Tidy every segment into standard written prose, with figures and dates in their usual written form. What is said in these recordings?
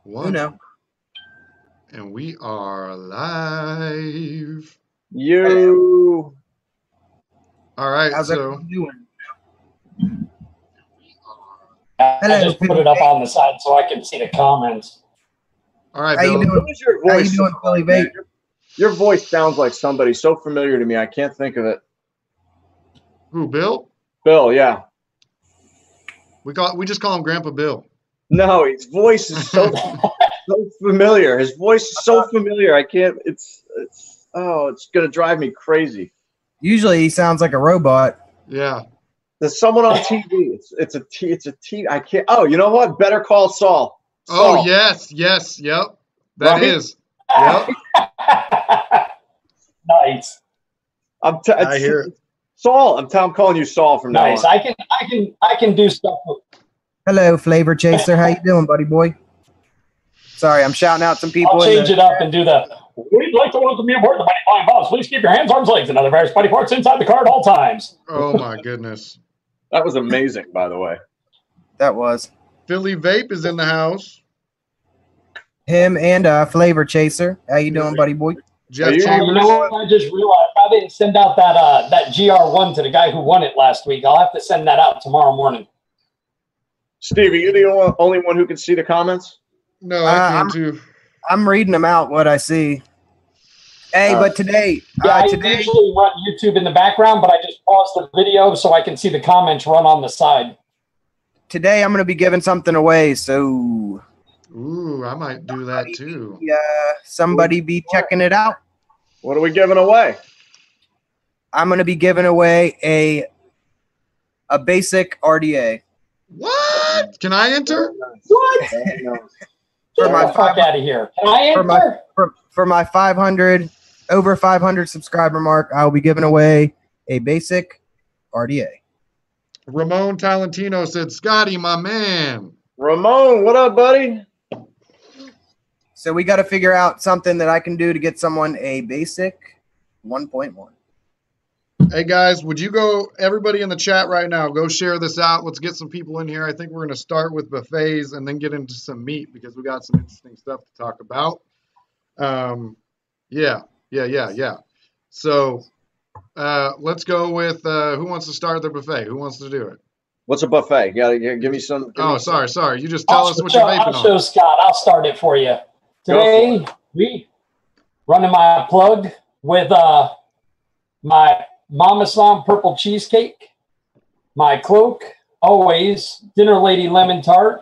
one. Uno. And we are live. You. All right, How's so everyone doing? I just put it up on the side so I can see the comments. all right, How you Bill. doing? What is your How voice? you doing, Philly Vape? Your voice sounds like somebody so familiar to me. I can't think of it. Who, Bill? Bill, yeah. We just call him Grandpa Bill. No, his voice is so familiar. His voice is so familiar. I can't. It's gonna drive me crazy. Usually he sounds like a robot. Yeah. There's someone on TV. It's a T. I can't. Oh, you know what? Better call Saul. Oh, Saul. yes. Yep. That Right? is. Yep. Nice. I hear it. Saul. I'm calling you Saul from now Nice. on. I can do stuff. Hello, Flavor Chaser. How you doing, buddy boy? Sorry, I'm shouting out some people. I'll change it up and do the. We'd like to welcome you aboard the Mighty Flying Boss. Please keep your hands, arms, legs, and other various body parts inside the car at all times. Oh, my goodness. That was amazing, by the way. That was Philly Vape is in the house. him and Flavor Chaser. How you doing, buddy boy? Jeff Are you- You Chambers. know what? I just realized I didn't send out that GR1 to the guy who won it last week. I'll have to send that out tomorrow morning. Steve, are you the only one who can see the comments? No, I can I'm- too. I'm reading them out, what I see. Hey, but today, Yeah, I today, usually run YouTube in the background, but I just paused the video so I can see the comments run on the side. today I'm going to be giving something away. So, Ooh, I might do that too. somebody be checking it out. What are we giving away? I'm going to be giving away a basic RDA. What? Can I enter? What? For Get my the fuck out of here. Can I for my- enter? For my 500 subscriber mark, I'll be giving away a basic RDA. Ramon Talentino said, Scotty, my man. Ramon, what up, buddy? So we got to figure out something that I can do to get someone a basic 1.1. Hey, guys, would you go, everybody in the chat right now, go share this out. Let's get some people in here. I think we're going to start with buffets and then get into some meat because we got some interesting stuff to talk about. Yeah. So let's go with who wants to start the buffet? Who wants to do it? What's a buffet? You gotta give me some. Sorry. You just tell us what you're vaping I'll show on. Scott. I'll start it for you. Today, we running my plug with my Mama San purple cheesecake, my cloak, always Dinner Lady lemon tart.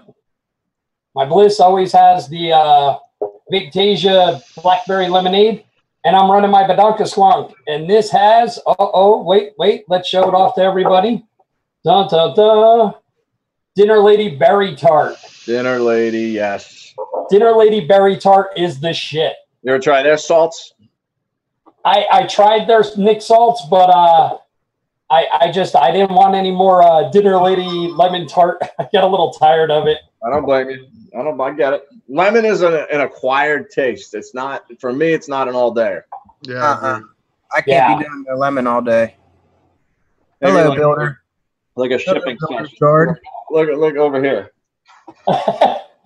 My Bliss always has the Victasia blackberry lemonade, and I'm running my Badonka Squonk. And this has wait, let's show it off to everybody. Dinner Lady berry tart. Dinner Lady, yes. Dinner Lady berry tart is the shit. You ever try their salts? I tried their Nick salts, but I didn't want any more Dinner Lady lemon tart. I got a little tired of it. I don't blame you. I get it. Lemon is an acquired taste. It's not, for me, it's not an all day. Yeah. I can't be doing the lemon all day. Hello, Builder. Like a shipping Builder session. Guard. Look over here.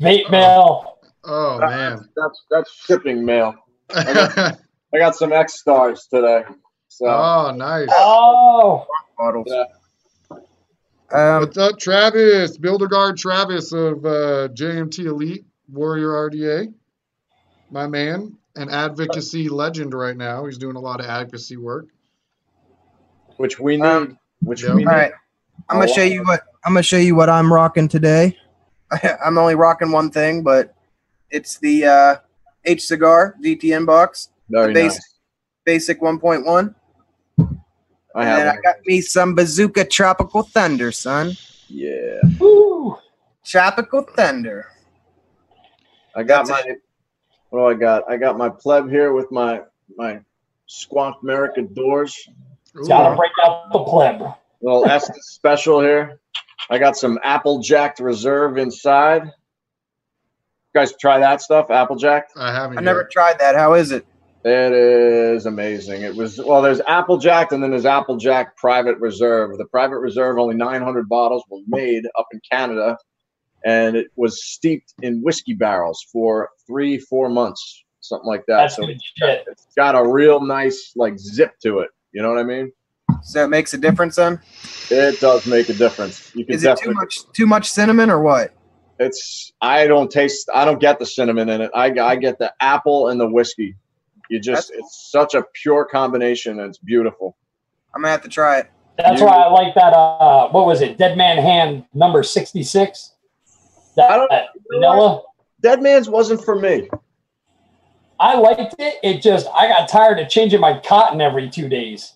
Vape mail. Oh, man. That's shipping mail. I got some X stars today. So Oh, nice. Oh, Bottles. Yeah. What's up, Travis? Builder Guard Travis of JMT Elite Warrior RDA. My man. An advocacy legend right now. He's doing a lot of advocacy work. which we need. Yep. We need. All right. I'm gonna show you what I'm rocking today. I'm only rocking one thing, but it's the H Cigar DTN box. Very the nice. Basic 1.1. I And have. then I got me some Bazooka Tropical Thunder, son. Yeah. woo. Tropical Thunder. I got That's my. What do I got? I got my pleb here with my Squonk America doors. Ooh. Gotta break out the pleb. Little Estes special here. I got some Applejack Reserve inside. You guys try that stuff, Applejack? I haven't I never yet. tried that. How is it? It is amazing. It was, well, there's Applejack and then there's Applejack Private Reserve. The Private Reserve, only 900 bottles were made up in Canada. and it was steeped in whiskey barrels for 3-4 months, something like that. That's so good shit. it's got a real nice like zip to it. You know what I mean? So it makes a difference then? It does make a difference. You can Is it too much cinnamon or what? I don't get the cinnamon in it. I get the apple and the whiskey. It's such a pure combination, and it's beautiful. I'm gonna have to try it. That's why I like that. What was it? Dead Man Hand number 66. That vanilla. Dead Man's wasn't for me. I liked it. I got tired of changing my cotton every 2 days.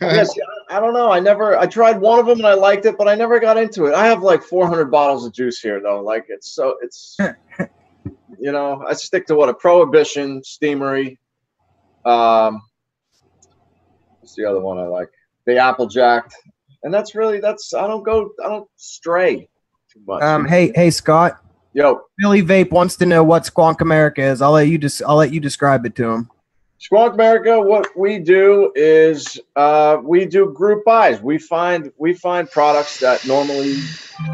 Yes, I don't know. I tried one of them and I liked it, but I never got into it. I have like 400 bottles of juice here though. Like it's you know, I stick to a Prohibition, Steamery. What's the other one I like? The Applejack. And I don't stray too much. Hey Scott. Yo. Billy Vape wants to know what Squonk America is. I'll let you describe it to him. Squonk America, what we do is we do group buys. We find products that normally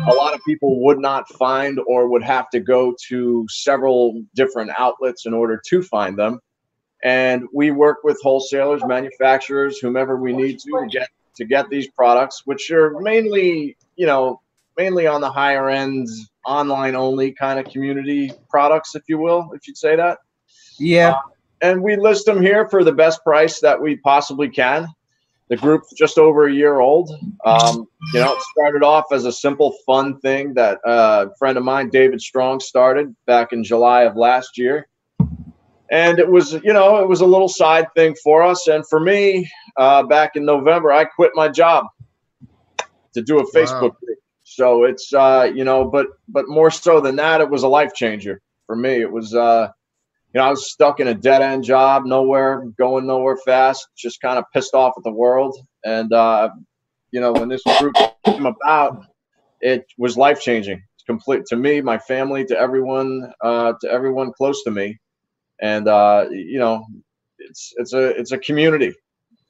a lot of people would not find or would have to go to several different outlets in order to find them. And we work with wholesalers, manufacturers, whomever we need to get these products, which are mainly on the higher end, online only kind of community products, if you'd say that. Yeah. And we list them here for the best price that we possibly can. The group's just over a year old. It started off as a simple, fun thing that a friend of mine, David Strong, started back in July of last year. And it was a little side thing for us. And for me, back in November, I quit my job to do a Facebook group. So it's, but more so than that, it was a life changer for me. It was, I was stuck in a dead end job, going nowhere fast, just kind of pissed off at the world. And, when this group came about, it was life changing. Complete to me, my family, to everyone close to me. And, it's a community.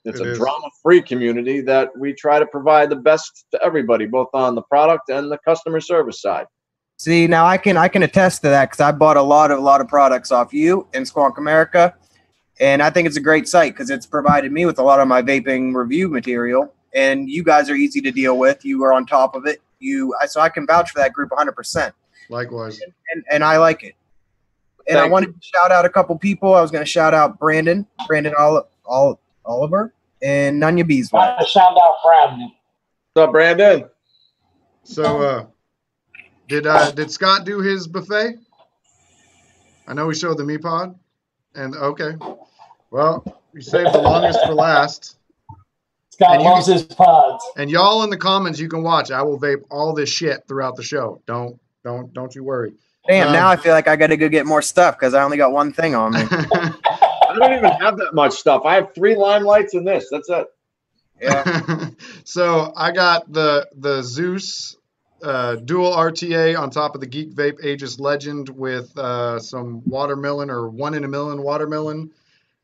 It's a drama-free community that we try to provide the best to everybody, both on the product and the customer service side. See, now I can attest to that because I bought a lot of products off you and Squonk America, and I think it's a great site because it's provided me with a lot of my vaping review material, and you guys are easy to deal with. You are on top of it. So I can vouch for that group 100%. Likewise. And I like it. And I wanted to shout out a couple people. I was going to shout out Brandon Oliver, and Nunya Beeswax. Shout out Brandon. What's up, Brandon? So, did Scott do his buffet? I know we showed the Meepod, and okay. Well, we saved the longest for last. Scott loves his pods. And y'all in the comments, you can watch. I will vape all this shit throughout the show. Don't you worry. Damn, now I feel like I got to go get more stuff because I only got one thing on me. I don't even have that much stuff. I have 3 Limelights and this. That's it. Yeah. So I got the Zeus dual RTA on top of the Geek Vape Aegis Legend with some watermelon or 1 in a million watermelon.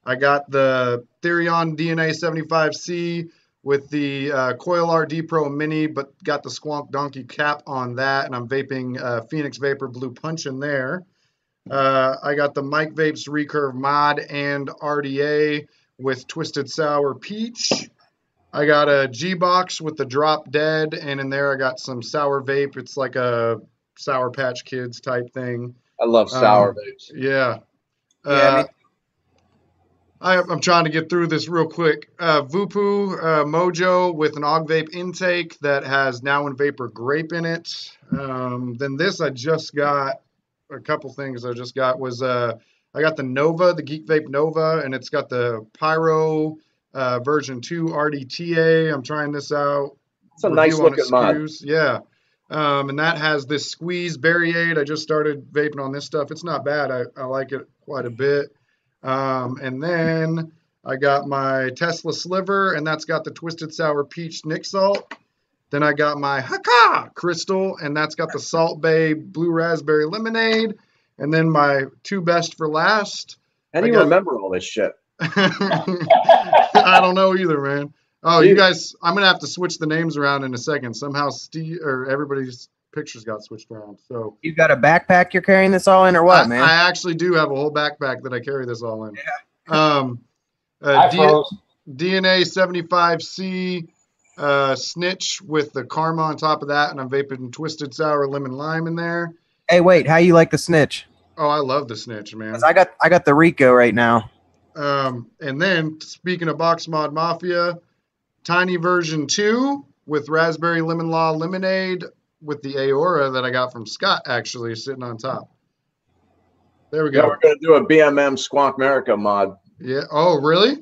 I got the Therion DNA 75C with the Coil RD Pro Mini, but got the Squonk Donkey cap on that, and I'm vaping Phoenix Vapor Blue Punch in there. I got the Mike Vapes Recurve Mod and RDA with Twisted Sour Peach. I got a G-Box with the Drop Dead, and in there I got some Sour Vape. It's like a Sour Patch Kids type thing. I love Sour Vapes. Yeah. Yeah, I'm trying to get through this real quick. Vupu Mojo with an Og Vape intake that has Now and Vapor Grape in it. Then this I just got, a couple things I just got was I got the Nova, the Geek Vape Nova, and it's got the Pyro version 2 RDTA. I'm trying this out. It's a nice looking mod. Yeah. And that has this Squeeze Barriade. I just started vaping on this stuff. It's not bad. I like it quite a bit. And then I got my Tesla Sliver, and that's got the Twisted Sour Peach Nick Salt. Then I got my Haka Crystal, and that's got the Salt Bay Blue Raspberry Lemonade. And then my 2 best for last. How do you remember all this shit? I don't know either, man. Oh, you guys, I'm going to have to switch the names around in a second. Somehow Steve or everybody's pictures got switched around. So You got a backpack you're carrying this all in, or what, man? I actually do have a whole backpack that I carry this all in. Yeah. DNA 75C snitch with the Karma on top of that, and I'm vaping Twisted Sour Lemon Lime in there. Hey, wait, how you like the snitch? Oh, I love the snitch, man. 'Cause I got the Rico right now. And then speaking of Box Mod Mafia, Tiny version 2 with Raspberry Lemon Law Lemonade with the Aora that I got from Scott, actually sitting on top. There we go. Yeah, we're gonna do a BMM Squonk America mod. Yeah. Oh, really?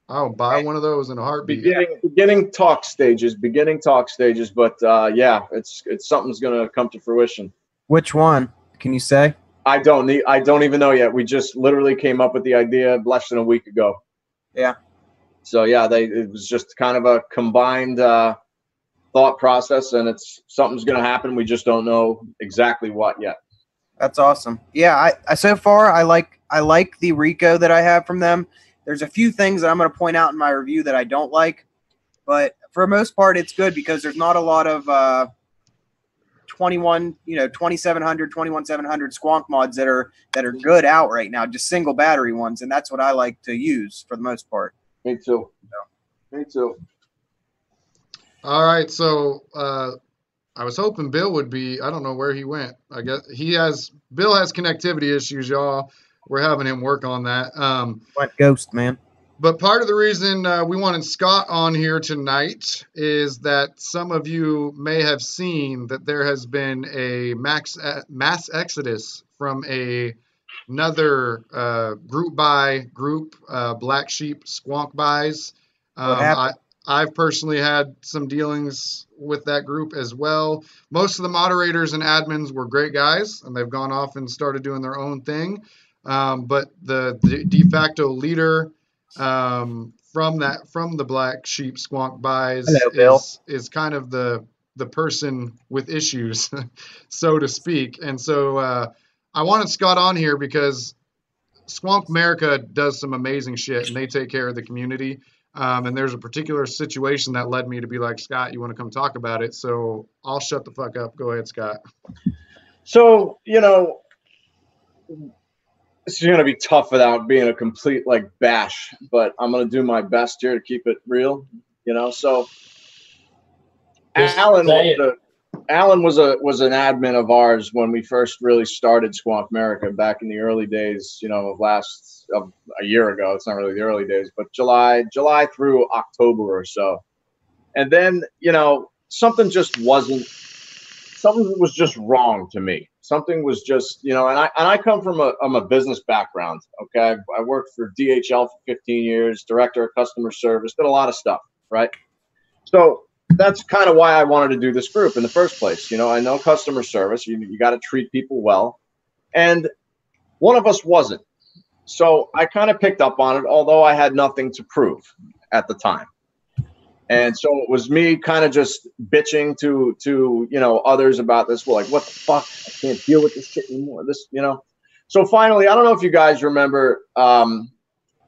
I'll buy one of those in a heartbeat. Beginning talk stages, but yeah, it's something's gonna come to fruition. Which one? Can you say? I don't even know yet. We just literally came up with the idea less than a week ago. Yeah. So yeah, it was just kind of a combined thought process, and something's gonna happen. We just don't know exactly what yet. That's awesome. Yeah, I so far I like the Rico that I have from them. There's a few things that I'm going to point out in my review that I don't like, but for the most part it's good because there's not a lot of 2700, 21700 Squonk mods that are good out right now, just single battery ones, and that's what I like to use for the most part. Me too. Me too. All right, so I was hoping Bill would be. I don't know where he went. I guess Bill has connectivity issues, y'all. We're having him work on that. Went ghost, man. But part of the reason we wanted Scott on here tonight is that some of you may have seen that there has been a mass exodus from another group Black Sheep Squonk buys. I've personally had some dealings with that group as well. Most of the moderators and admins were great guys, and they've gone off and started doing their own thing. But the de facto leader from the Black Sheep Squonk buys is kind of the person with issues, so to speak. And so I wanted Scott on here because Squonk America does some amazing shit, and they take care of the community. And there's a particular situation that led me to be like, Scott, you want to come talk about it? So I'll shut the fuck up. Go ahead, Scott. So, this is going to be tough without being a complete bash, but I'm going to do my best here to keep it real, So Alan was an admin of ours when we first really started Squonk America back in the early days, of a year ago. It's not really the early days, but July through October or so. And then, something was just wrong to me. Something was just, and I come from a business background. Okay. I worked for DHL for 15 years, director of customer service, did a lot of stuff. Right. So that's kind of why I wanted to do this group in the first place. I know customer service, you got to treat people well. And one of us wasn't. So I kind of picked up on it, although I had nothing to prove at the time. And so it was me kind of just bitching to others about this. Well, like, what the fuck? I can't deal with this shit anymore. So finally, I don't know if you guys remember, I'm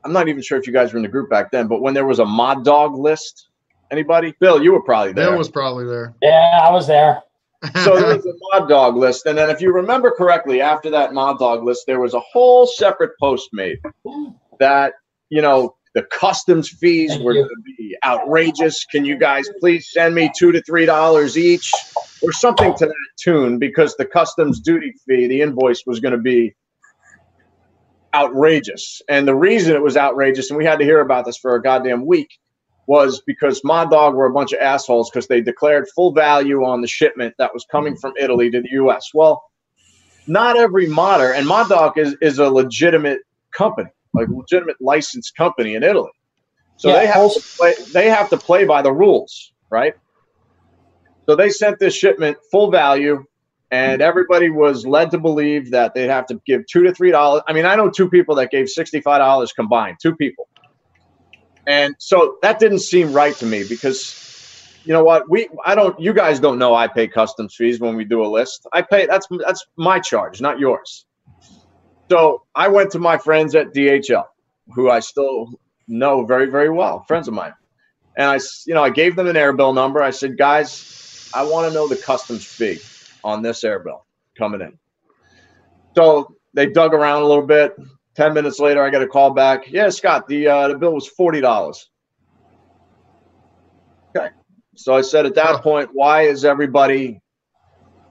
not even sure if you guys were in the group back then, but when there was a mod dog list, anybody? Bill, you were probably there. Bill was probably there. Yeah, I was there. So there was a mod dog list. And then if you remember correctly, after that mod dog list, there was a whole separate post made that, the customs fees were going to be outrageous. Can you guys please send me $2 to $3 each or something to that tune? Because the customs duty fee, the invoice was going to be outrageous. And the reason it was outrageous, and we had to hear about this for a goddamn week, was because Mod Dog were a bunch of assholes because they declared full value on the shipment that was coming from Italy to the U.S. Well, not every modder, and Mod Dog is a legitimate company, like legitimate licensed company in Italy. So yeah, they have to play by the rules, right? So they sent this shipment full value, and everybody was led to believe that they'd have to give $2 to $3. I mean, I know two people that gave $65 combined, two people. And so that didn't seem right to me because, you know what, you guys don't know I pay customs fees when we do a list. I pay, that's my charge, not yours. So I went to my friends at DHL, who I still know very, very well, friends of mine. And I gave them an air bill number. I said, guys, I want to know the customs fee. on this air bill coming in. So they dug around a little bit. 10 minutes later, I get a call back. Yeah, Scott, the bill was $40. Okay. So I said at that point, why is everybody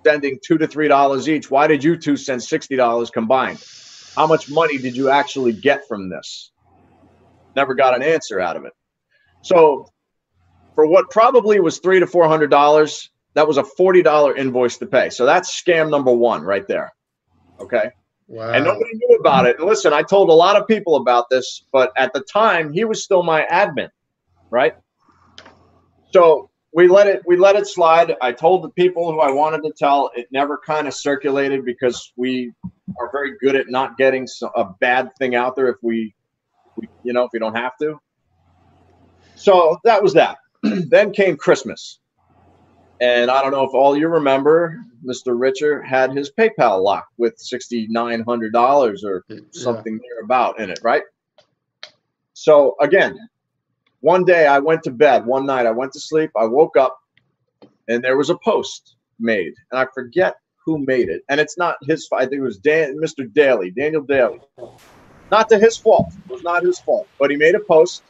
sending $2 to $3 each? Why did you two send $60 combined? How much money did you actually get from this? Never got an answer out of it. So for what probably was $300 to $400, that was a $40 invoice to pay. So that's scam number one right there. Okay. Wow. And nobody knew about it. And listen, I told a lot of people about this, but at the time he was still my admin, right? So we let it slide. I told the people who I wanted to tell. It never kind of circulated because we are very good at not getting a bad thing out there if we if we don't have to. So that was that. Then came Christmas. And I don't know if all you remember, Mr. Richard had his PayPal locked with $6,900 or something thereabout in it, right? So again, one day I went to bed. One night I went to sleep. I woke up, and there was a post made, and I forget who made it. And it's not his fault. I think it was Mr. Daly, Daniel Daly. Not to his fault. It was not his fault. But he made a post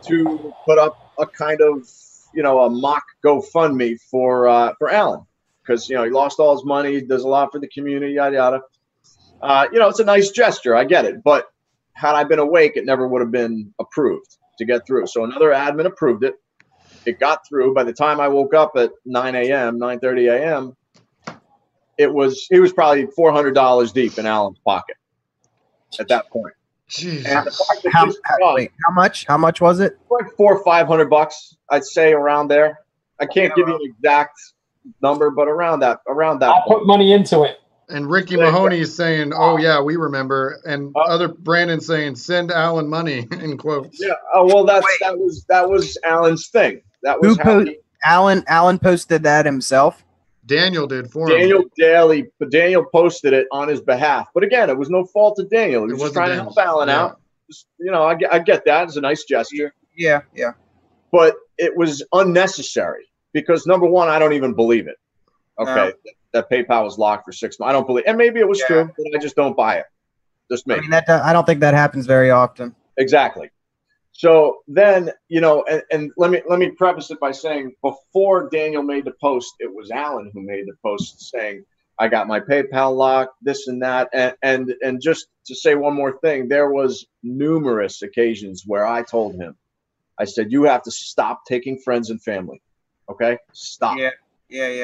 to put up a kind of a mock GoFundMe for Alan, because he lost all his money, does a lot for the community, yada yada. It's a nice gesture, I get it, but had I been awake, it never would have been approved to get through. So another admin approved it. It got through. By the time I woke up at 9:30 a.m., he was probably $400 deep in Alan's pocket at that point. Jesus. How much was it? Like $400 or $500, I'd say, around there. I can't give you an exact number, but around that. I put money into it. And Ricky Mahoney is saying, "Oh yeah, we remember," and other Brandon saying, "Send Alan money," in quotes. Yeah. Oh well, that was Alan's thing. That was Alan posted that himself. Daniel did for him. Daniel posted it on his behalf. But again, it was no fault of Daniel. He was just trying to help Alan out. Just, I get that. It's a nice gesture. Yeah, yeah. But it was unnecessary because, number one, I don't even believe it. Okay, no. That PayPal was locked for 6 months. I don't believe it. And maybe it was true, but I just don't buy it. Just me. I mean, I don't think that happens very often. Exactly. So then, and let me preface it by saying, before Daniel made the post, it was Alan who made the post saying, I got my PayPal locked, this and that. And just to say one more thing, there was numerous occasions where I told him, I said, you have to stop taking friends and family. Okay? Stop. Yeah.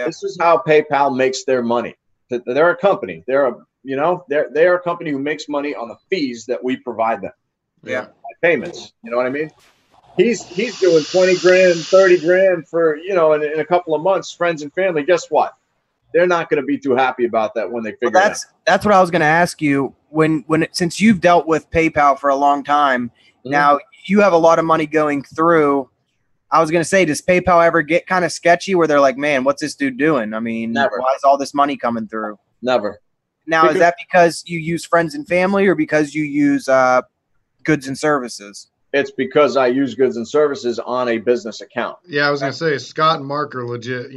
This is how PayPal makes their money. They're a company. They're a company who makes money on the fees that we provide them. Yeah. Payments. You know what I mean? He's doing 20 grand, 30 grand for, in a couple of months, friends and family. Guess what? They're not going to be too happy about that when they figure it out. That's what I was going to ask you. Since you've dealt with PayPal for a long time, now you have a lot of money going through. I was going to say, does PayPal ever get kind of sketchy where they're like, man, what's this dude doing? I mean, never. Why is all this money coming through? Never. Now, is that because you use friends and family or because you use goods and services? It's because I use goods and services on a business account. Yeah, I was going to say, Scott and Mark are legit,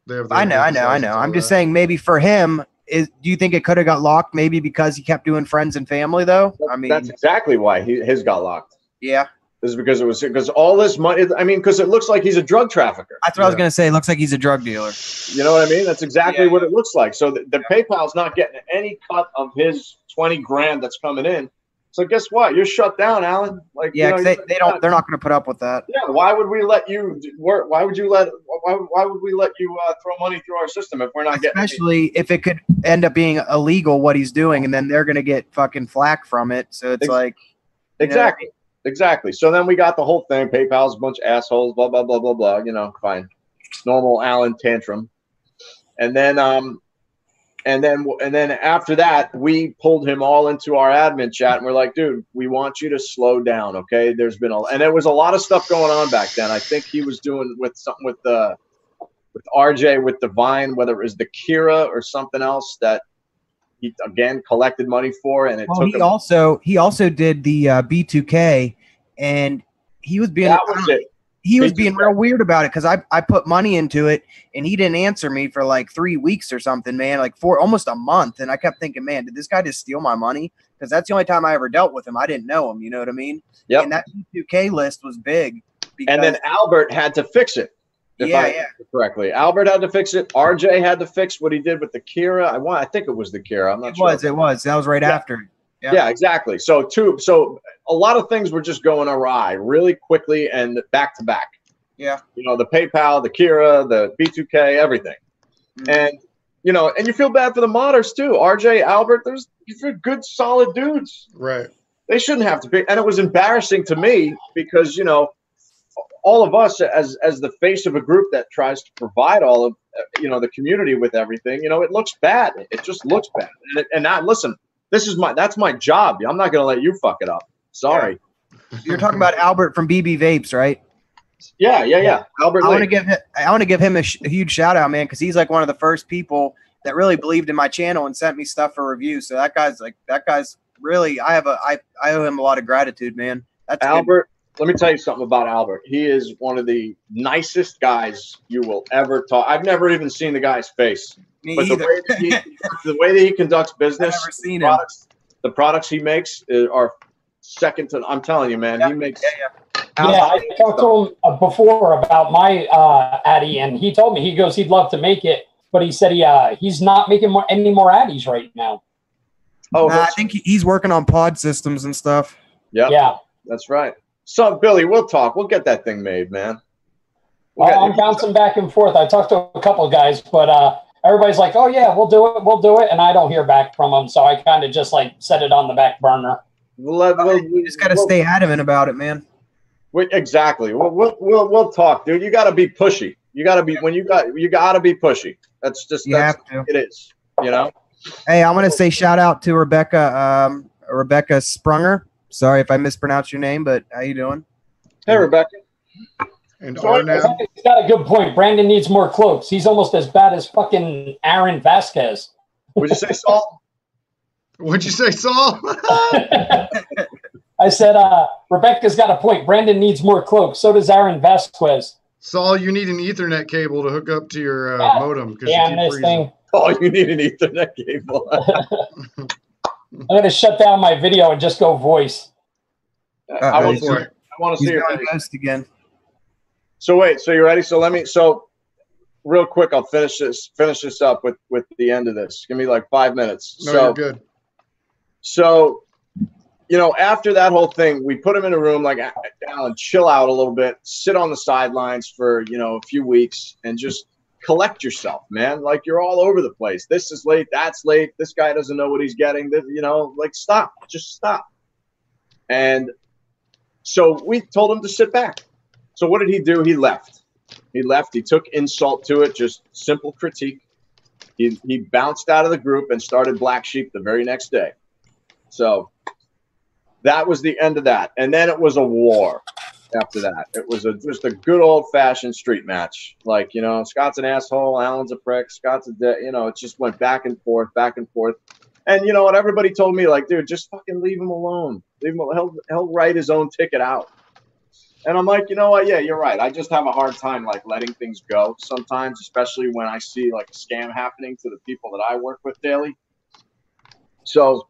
they have I know. I'm just saying maybe for him, do you think it could have got locked maybe because he kept doing friends and family, though? That's exactly why his got locked. Yeah. This is because all this money, because it looks like he's a drug trafficker. That's what I was going to say. It looks like he's a drug dealer. You know what I mean? That's exactly what it looks like. So the PayPal's not getting any cut of his 20 grand that's coming in. So guess what? You're shut down, Alan. Like, they're not going to put up with that. Yeah. Why would we let you work? Why would we let you throw money through our system if we're not getting? Especially if it could end up being illegal what he's doing, and then they're going to get fucking flack from it. So it's Exactly. So then we got the whole thing. PayPal's a bunch of assholes, blah, blah, blah, blah, blah, fine. Normal Alan tantrum. And then after that, we pulled him all into our admin chat and we're like, dude, we want you to slow down. Okay. There was a lot of stuff going on back then. I think he was doing something with RJ, with Divine, whether it was the Kira or something else that he again collected money for, and he also did the B2K, and he was being. That was it. he was being real weird about it because I put money into it and he didn't answer me for like 3 weeks or something, man, like for almost a month. And I kept thinking, man, did this guy just steal my money? Because that's the only time I ever dealt with him. I didn't know him. You know what I mean? Yep. And that B2K list was big. And then Albert had to fix it. Correctly. Albert had to fix it. RJ had to fix what he did with the Kira. I think it was the Kira. I'm not sure. It was. That was right after. Yeah, exactly. So a lot of things were just going awry really quickly and back to back. Yeah. You know, the PayPal, the Kira, the B2K, everything. Mm-hmm. And, you know, and you feel bad for the modders too. RJ, Albert, these are good, solid dudes. Right. They shouldn't have to be. And it was embarrassing to me because, you know, all of us as the face of a group that tries to provide all of, you know, the community with everything, you know, it looks bad. It just looks bad. Listen, that's my job. I'm not going to let you fuck it up. Sorry. You're talking about Albert from BB Vapes, right? Yeah. Albert. I want to give him a huge shout out, man, because he's like one of the first people that really believed in my channel and sent me stuff for review. So that guy's really, I owe him a lot of gratitude, man. That's Albert. Let me tell you something about Albert. He is one of the nicest guys you will ever talk. I've never even seen the guy's face. Me but either. The way that he conducts business, I've never seen the products he makes are second to. I'm telling you, man. He makes. I talked to him before about my Addy, and he told me, he goes, he'd love to make it, but he said he's not making any more Addies right now. Oh, I think he's working on pod systems and stuff. Yeah, that's right. So, Billy, we'll talk. We'll get that thing made, man. I'm bouncing back and forth. I talked to a couple of guys, but everybody's like, oh, yeah, we'll do it. And I don't hear back from them. So I kind of just like set it on the back burner. You just got to stay adamant about it, man. Exactly. We'll talk, dude. You got to be pushy. You got to be you got to be pushy. That's just it is. You know. Hey, I want to say shout out to Rebecca Sprunger. Sorry if I mispronounced your name, but how you doing? Hey, Rebecca. And Arnab. He's got a good point. Brandon needs more cloaks. He's almost as bad as fucking Aaron Vasquez. Would you say Saul? What'd you say, Saul? I said, Rebecca's got a point. Brandon needs more cloaks. So does Aaron Vasquez. Saul, you need an Ethernet cable to hook up to your modem. Damn this thing. Oh, you need an Ethernet cable. I'm going to shut down my video and just go voice. I want to see your ghost again. So wait, so you ready? So real quick, I'll finish this up with the end of this. Give me like 5 minutes. No, you're good. So, you know, after that whole thing, we put him in a room, like, Alan, chill out a little bit, sit on the sidelines for, you know, a few weeks and just collect yourself, man. Like, you're all over the place. This is late. That's late. This guy doesn't know what he's getting. This, you know, like, stop. Just stop. And so we told him to sit back. So what did he do? He left. He took insult to it, just simple critique. He bounced out of the group and started Black Sheep the very next day. So that was the end of that. And then it was a war after that. It was just a good old-fashioned street match. Like, you know, Scott's an asshole, Alan's a prick, Scott's you know, it just went back and forth, back and forth. And you know what? Everybody told me, like, dude, just fucking leave him alone. Leave him alone. He'll write his own ticket out. And I'm like, you know what? Yeah, you're right. I just have a hard time, like, letting things go sometimes, especially when I see, like, a scam happening to the people that I work with daily. So,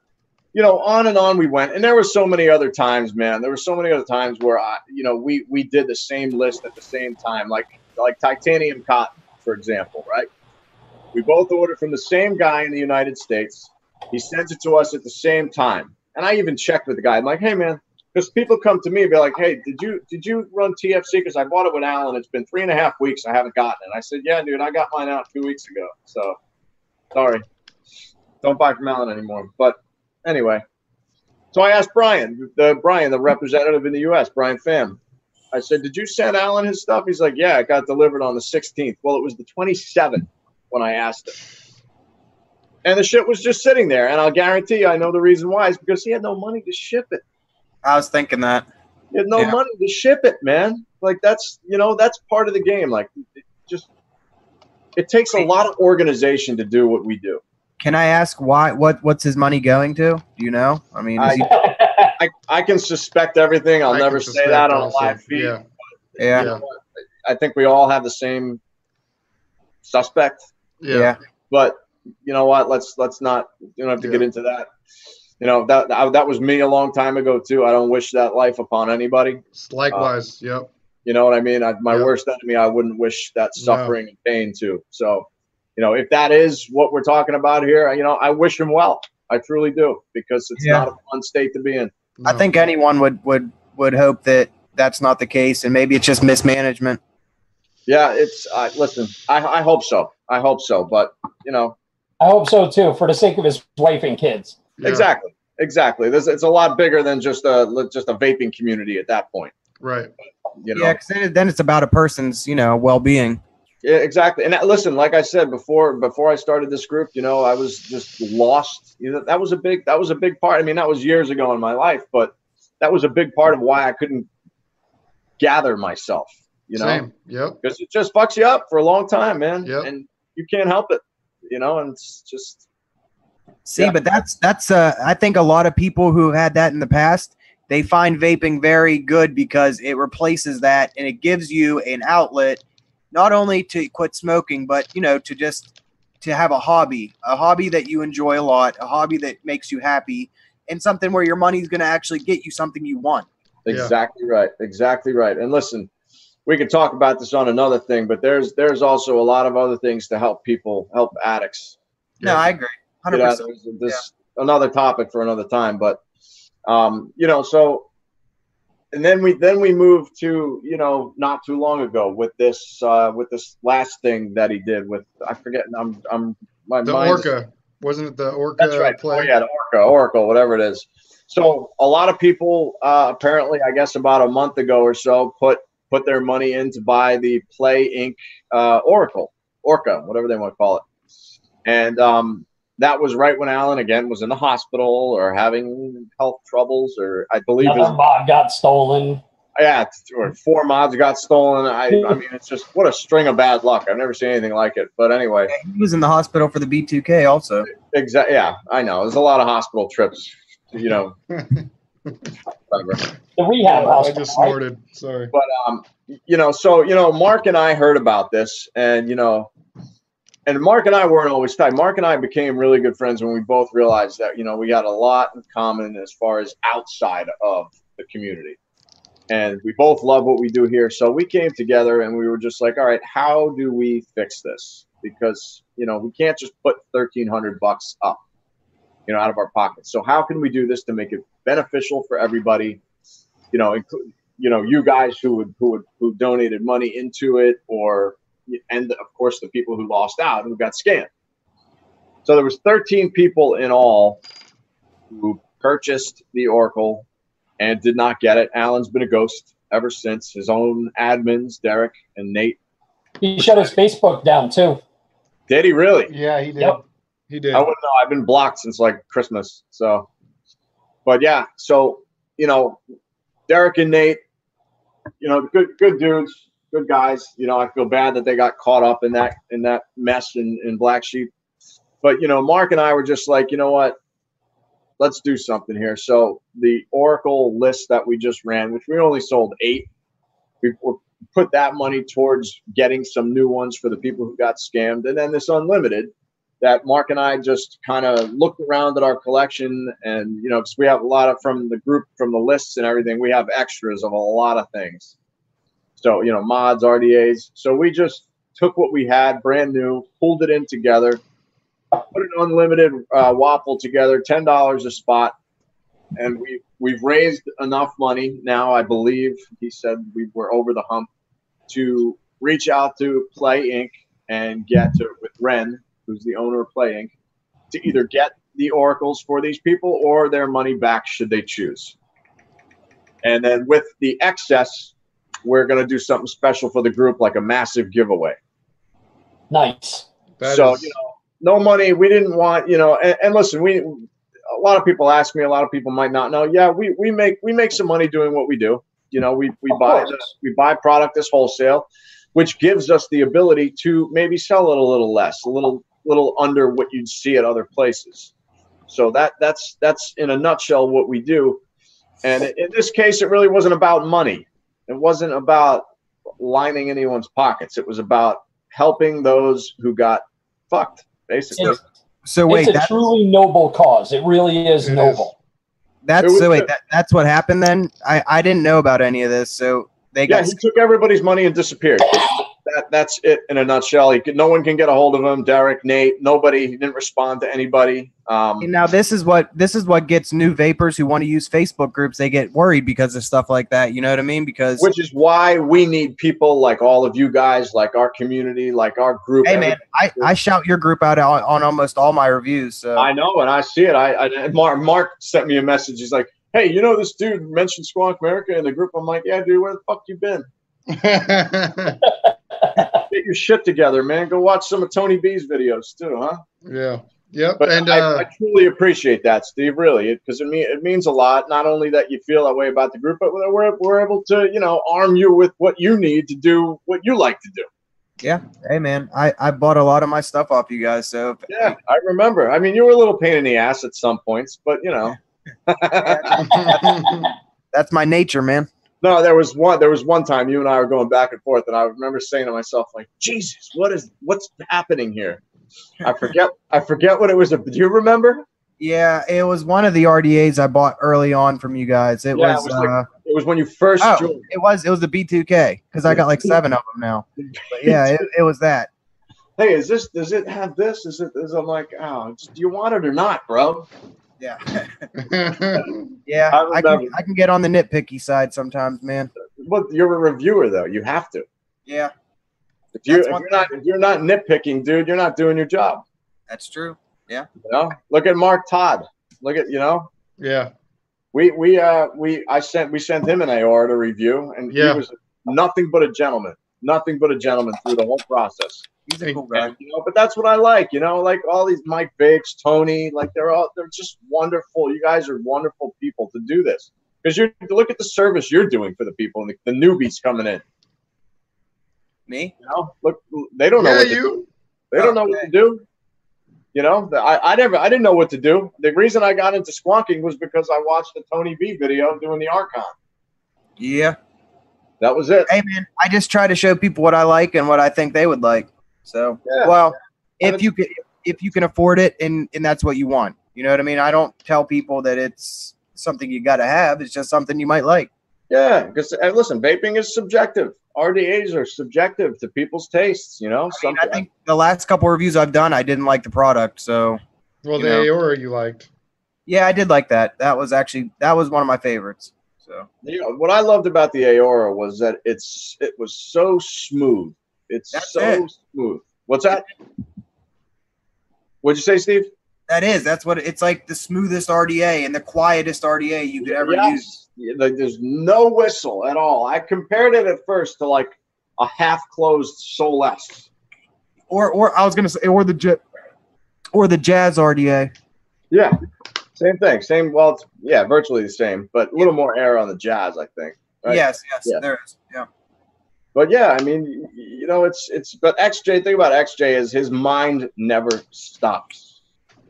you know, on and on we went. And there were so many other times, man. There were so many other times where, you know, we did the same list at the same time, like titanium cotton, for example, right? We both ordered from the same guy in the United States. He sends it to us at the same time. And I even checked with the guy. I'm like, hey, man. Because people come to me and be like, hey, did you run TFC? Because I bought it with Alan. It's been 3.5 weeks. I haven't gotten it. I said, yeah, dude, I got mine out 2 weeks ago. So, sorry. Don't buy from Alan anymore. But anyway. So I asked Brian, the representative in the U.S., Brian Pham. I said, did you send Alan his stuff? He's like, yeah, it got delivered on the 16th. Well, it was the 27th when I asked him. And the shit was just sitting there. And I'll guarantee you, I know the reason why is because he had no money to ship it. I was thinking that. You had no money to ship it, man. Like, that's, you know, that's part of the game. Like, it takes a lot of organization to do what we do. Can I ask why? What's his money going to? Do you know? I mean, I can suspect everything. I'll never say that on a live feed. Yeah. You know, I think we all have the same suspect. Yeah. But you know what? Let's not. You don't have to get into that. You know, that was me a long time ago too. I don't wish that life upon anybody. Likewise. Yep. You know what I mean? My worst enemy, I wouldn't wish that suffering and pain to. So, you know, if that is what we're talking about here, you know, I wish him well. I truly do, because it's not a fun state to be in. No. I think anyone would hope that that's not the case, and maybe it's just mismanagement. Yeah, it's listen. I hope so. I hope so, but you know, I hope so too, for the sake of his wife and kids. Yeah. Exactly. It's a lot bigger than just a vaping community at that point. Right. You know? Yeah, because then it's about a person's, you know, well-being. Yeah, exactly. And listen, like I said before I started this group, you know, I was just lost. You know, that was a big part. I mean, that was years ago in my life, but that was a big part of why I couldn't gather myself. You know, Same. Yep. Because it just fucks you up for a long time, man. Yep. And you can't help it. You know, and it's just. See, but that's I think a lot of people who had that in the past, they find vaping very good because it replaces that, and it gives you an outlet not only to quit smoking, but, you know, to have a hobby that you enjoy a lot, a hobby that makes you happy, and something where your money's going to actually get you something you want. Exactly right. Exactly right. And listen, we could talk about this on another thing, but there's also a lot of other things to help addicts. No, I agree. 100%. You know, there's another topic for another time, but you know, so. And then we moved to, you know, not too long ago with this last thing that he did with, I forget, my the mind's, Orca. Wasn't it the Orca? That's right. Play? Oh yeah, the Oracle, whatever it is. So a lot of people apparently, I guess about a month ago or so, put their money in to buy the Play Inc. Orca, whatever they want to call it. And that was right when Alan again was in the hospital or having health troubles, or I believe another mod got stolen. Yeah, 4 mods got stolen. I mean, it's just what a string of bad luck. I've never seen anything like it. But anyway, he was in the hospital for the B2K also. Exactly. Yeah, I know. There's a lot of hospital trips. You know, the rehab hospital. I just snorted. Right? Sorry. But you know, so you know, Mark and I heard about this, and you know. And Mark and I weren't always tight. Mark and I became really good friends when we both realized that, you know, we got a lot in common as far as outside of the community. And we both love what we do here. So we came together and we were just like, all right, how do we fix this? Because, you know, we can't just put $1,300 up, you know, out of our pockets. So how can we do this to make it beneficial for everybody? You know, you guys who donated money into it, or and of course the people who lost out, who got scammed. So there was 13 people in all who purchased the Oracle and did not get it. Alan's been a ghost ever since. His own admins, Derek and Nate. He shut his Facebook down too. Did he really? Yeah, he did. Yep. He did. I wouldn't know. I've been blocked since like Christmas. So, but yeah. So, you know, Derek and Nate, you know, good dudes. Good guys. You know, I feel bad that they got caught up in that mess in Black Sheep. But, you know, Mark and I were just like, you know what? Let's do something here. So the Oracle list that we just ran, which we only sold 8, we put that money towards getting some new ones for the people who got scammed. And then this Unlimited that Mark and I just kind of looked around at our collection, and, you know, because we have a lot of, from the group, from the lists and everything, we have extras of a lot of things. So, you know, mods, RDAs. So we just took what we had, brand new, pulled it in together, put an Unlimited waffle together, $10 a spot. And we've raised enough money now, I believe, he said we were over the hump, to reach out to Play Inc. and get to, with Ren, who's the owner of Play Inc., to either get the Oracles for these people or their money back should they choose. And then with the excess, we're going to do something special for the group, like a massive giveaway. Nice. So, you know, no money. We didn't want, you know, and listen, a lot of people ask me, a lot of people might not know. Yeah, we make some money doing what we do. You know, we buy product as wholesale, which gives us the ability to maybe sell it a little less, a little under what you'd see at other places. So that's in a nutshell what we do. And in this case, it really wasn't about money. It wasn't about, lining anyone's pockets. It was about helping those who got fucked, basically. So wait, it's a truly noble cause. It really is noble. That's what happened then. I didn't know about any of this. So he took everybody's money and disappeared. That's it in a nutshell. No one can get a hold of him. Derek, Nate, nobody. He didn't respond to anybody. Now this is what gets new vapors who want to use Facebook groups. They get worried because of stuff like that. You know what I mean? Which is why we need people like all of you guys, like our community, like our group. Hey man, I shout your group out on almost all my reviews. So I know, and I see it. Mark sent me a message. He's like, "Hey, you know this dude mentioned Squonk America in the group." I'm like, "Yeah, dude, where the fuck you been?" Get your shit together, man. Go watch some of Tony B's videos too, huh? Yeah. Yep. But and I truly appreciate that, Steve. Really, because it means a lot. Not only that you feel that way about the group, but we're able to arm you with what you need to do what you like to do. Yeah. Hey man, I bought a lot of my stuff off you guys. So yeah, I remember. I mean, you were a little pain in the ass at some points, but that's my nature, man. No, there was one time you and I were going back and forth, and I remember saying to myself, like, Jesus, what's happening here? I forget what it was. Do you remember? Yeah, it was one of the RDAs I bought early on from you guys. It was when you first joined. It was the B2K because I got like 7 of them now. But yeah, it was that. Hey, does it have this? I'm like, do you want it or not, bro? Yeah. Yeah, I can get on the nitpicky side sometimes, man. But you're a reviewer, though. You have to. Yeah. If you're not nitpicking, dude, you're not doing your job. That's true. Yeah. Look at Mark Todd. Look at Yeah. We sent him an AR to review, and he was nothing but a gentleman. Nothing but a gentleman through the whole process. He's a cool guy. And, but that's what I like, like all these Mike Vapes, Tony, like they're just wonderful. You guys are wonderful people to do this. Because look at the service you're doing for the people and the newbies coming in. Me? Look, they don't know what to do. They don't know what to do. I didn't know what to do. The reason I got into squonking was because I watched the Tony B video doing the Archon. Yeah. That was it. Hey man, I just try to show people what I like and what I think they would like. So if you can afford it and that's what you want. You know what I mean? I don't tell people that it's something you gotta have. It's just something you might like. Yeah, because listen, vaping is subjective. RDAs are subjective to people's tastes, I think the last couple of reviews I've done, I didn't like the product. So the Aora you liked. Yeah, I did like that. That was one of my favorites. So what I loved about the Aora was that it was so smooth. It's smooth. What's that? What'd you say, Steve? That's what it's like, the smoothest RDA and the quietest RDA you could ever use. Like there's no whistle at all. I compared it at first to like a half-closed Soul S. Or I was gonna say or the Jazz RDA. Yeah. Same thing. Same. Well, virtually the same, but a little more air on the Jazz, I think. Right? Yes, there is. Yeah. But yeah, I mean, but XJ, thing about XJ is his mind never stops.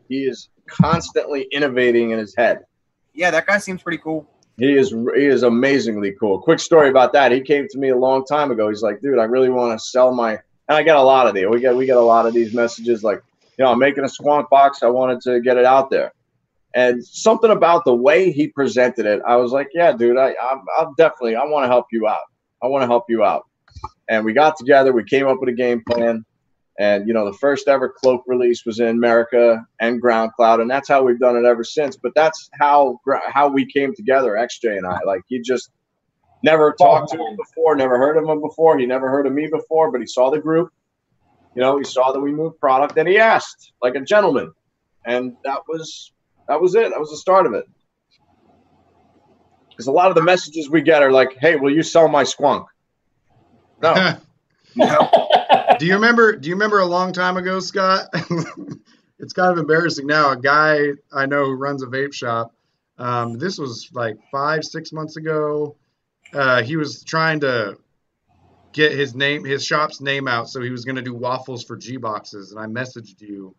He is constantly innovating in his head. Yeah, that guy seems pretty cool. He is amazingly cool. Quick story about that. He came to me a long time ago. He's like, dude, I really want to sell and I get a lot of these. We get a lot of these messages like, I'm making a Squonk box. I wanted to get it out there. And something about the way he presented it, I was like, yeah, dude, I'll definitely, I want to help you out. I want to help you out. And we got together. We came up with a game plan. And, the first ever cloak release was in America and Ground Cloud. And that's how we've done it ever since. But that's how we came together, XJ and I. Like, he just never talked to him before, never heard of him before. He never heard of me before, but he saw the group. He saw that we moved product. And he asked, like a gentleman. And that was it. That was the start of it. Because a lot of the messages we get are like, hey, will you sell my Squonk? No. No. Do you remember a long time ago, Scott? It's kind of embarrassing now. A guy I know who runs a vape shop. This was like 5-6 months ago. He was trying to get his shop's name out, so he was going to do waffles for G boxes. And I messaged you,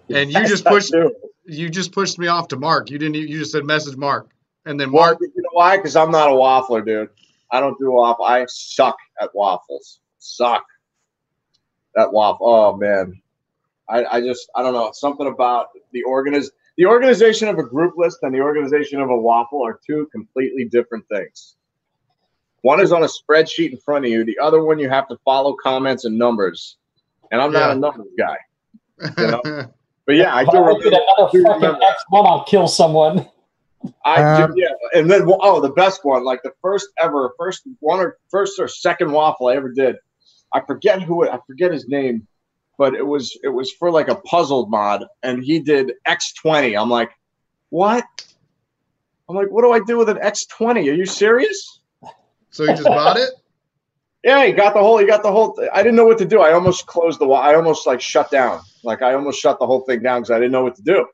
and you just pushed me off to Mark. You just said message Mark, and then Mark. You know why? Because I'm not a waffler, dude. I don't do waffle. I suck at waffles. Suck at waffle. Oh man, I don't know. Something about the organization of a group list and the organization of a waffle are two completely different things. One is on a spreadsheet in front of you. The other one you have to follow comments and numbers. And I'm not a numbers guy. You know? But yeah, I do remember. Another fucking X1, I'll kill someone. I do, yeah. And then the best one, like the first or second waffle I ever did. I forget his name, but it was for like a puzzle mod, and he did X20. I'm like, what? I'm like, what do I do with an X20? Are you serious? So he just bought it? Yeah, he got the whole. I didn't know what to do. I almost closed the. I almost like shut down. Like I almost shut the whole thing down because I didn't know what to do.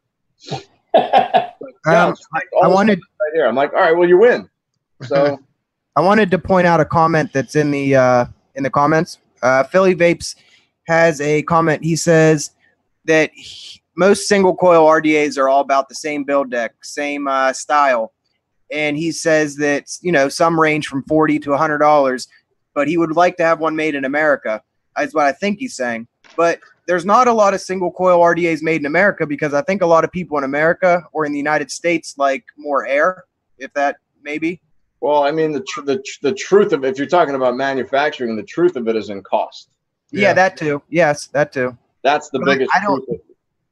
I wanted right here. I'm like, all right, well, you win. So I wanted to point out a comment that's in the comments. Philly Vapes has a comment. He says that most single coil RDAs are all about the same build deck, same style, and he says that some range from $40 to $100, but he would like to have one made in America. That's what I think he's saying. But there's not a lot of single coil RDAs made in America because I think a lot of people in America or in the United States like more air, if that maybe. Well, I mean, the truth of, if you're talking about manufacturing, the truth of it is in cost. Yeah, that too. Yes, that too. That's the biggest truth.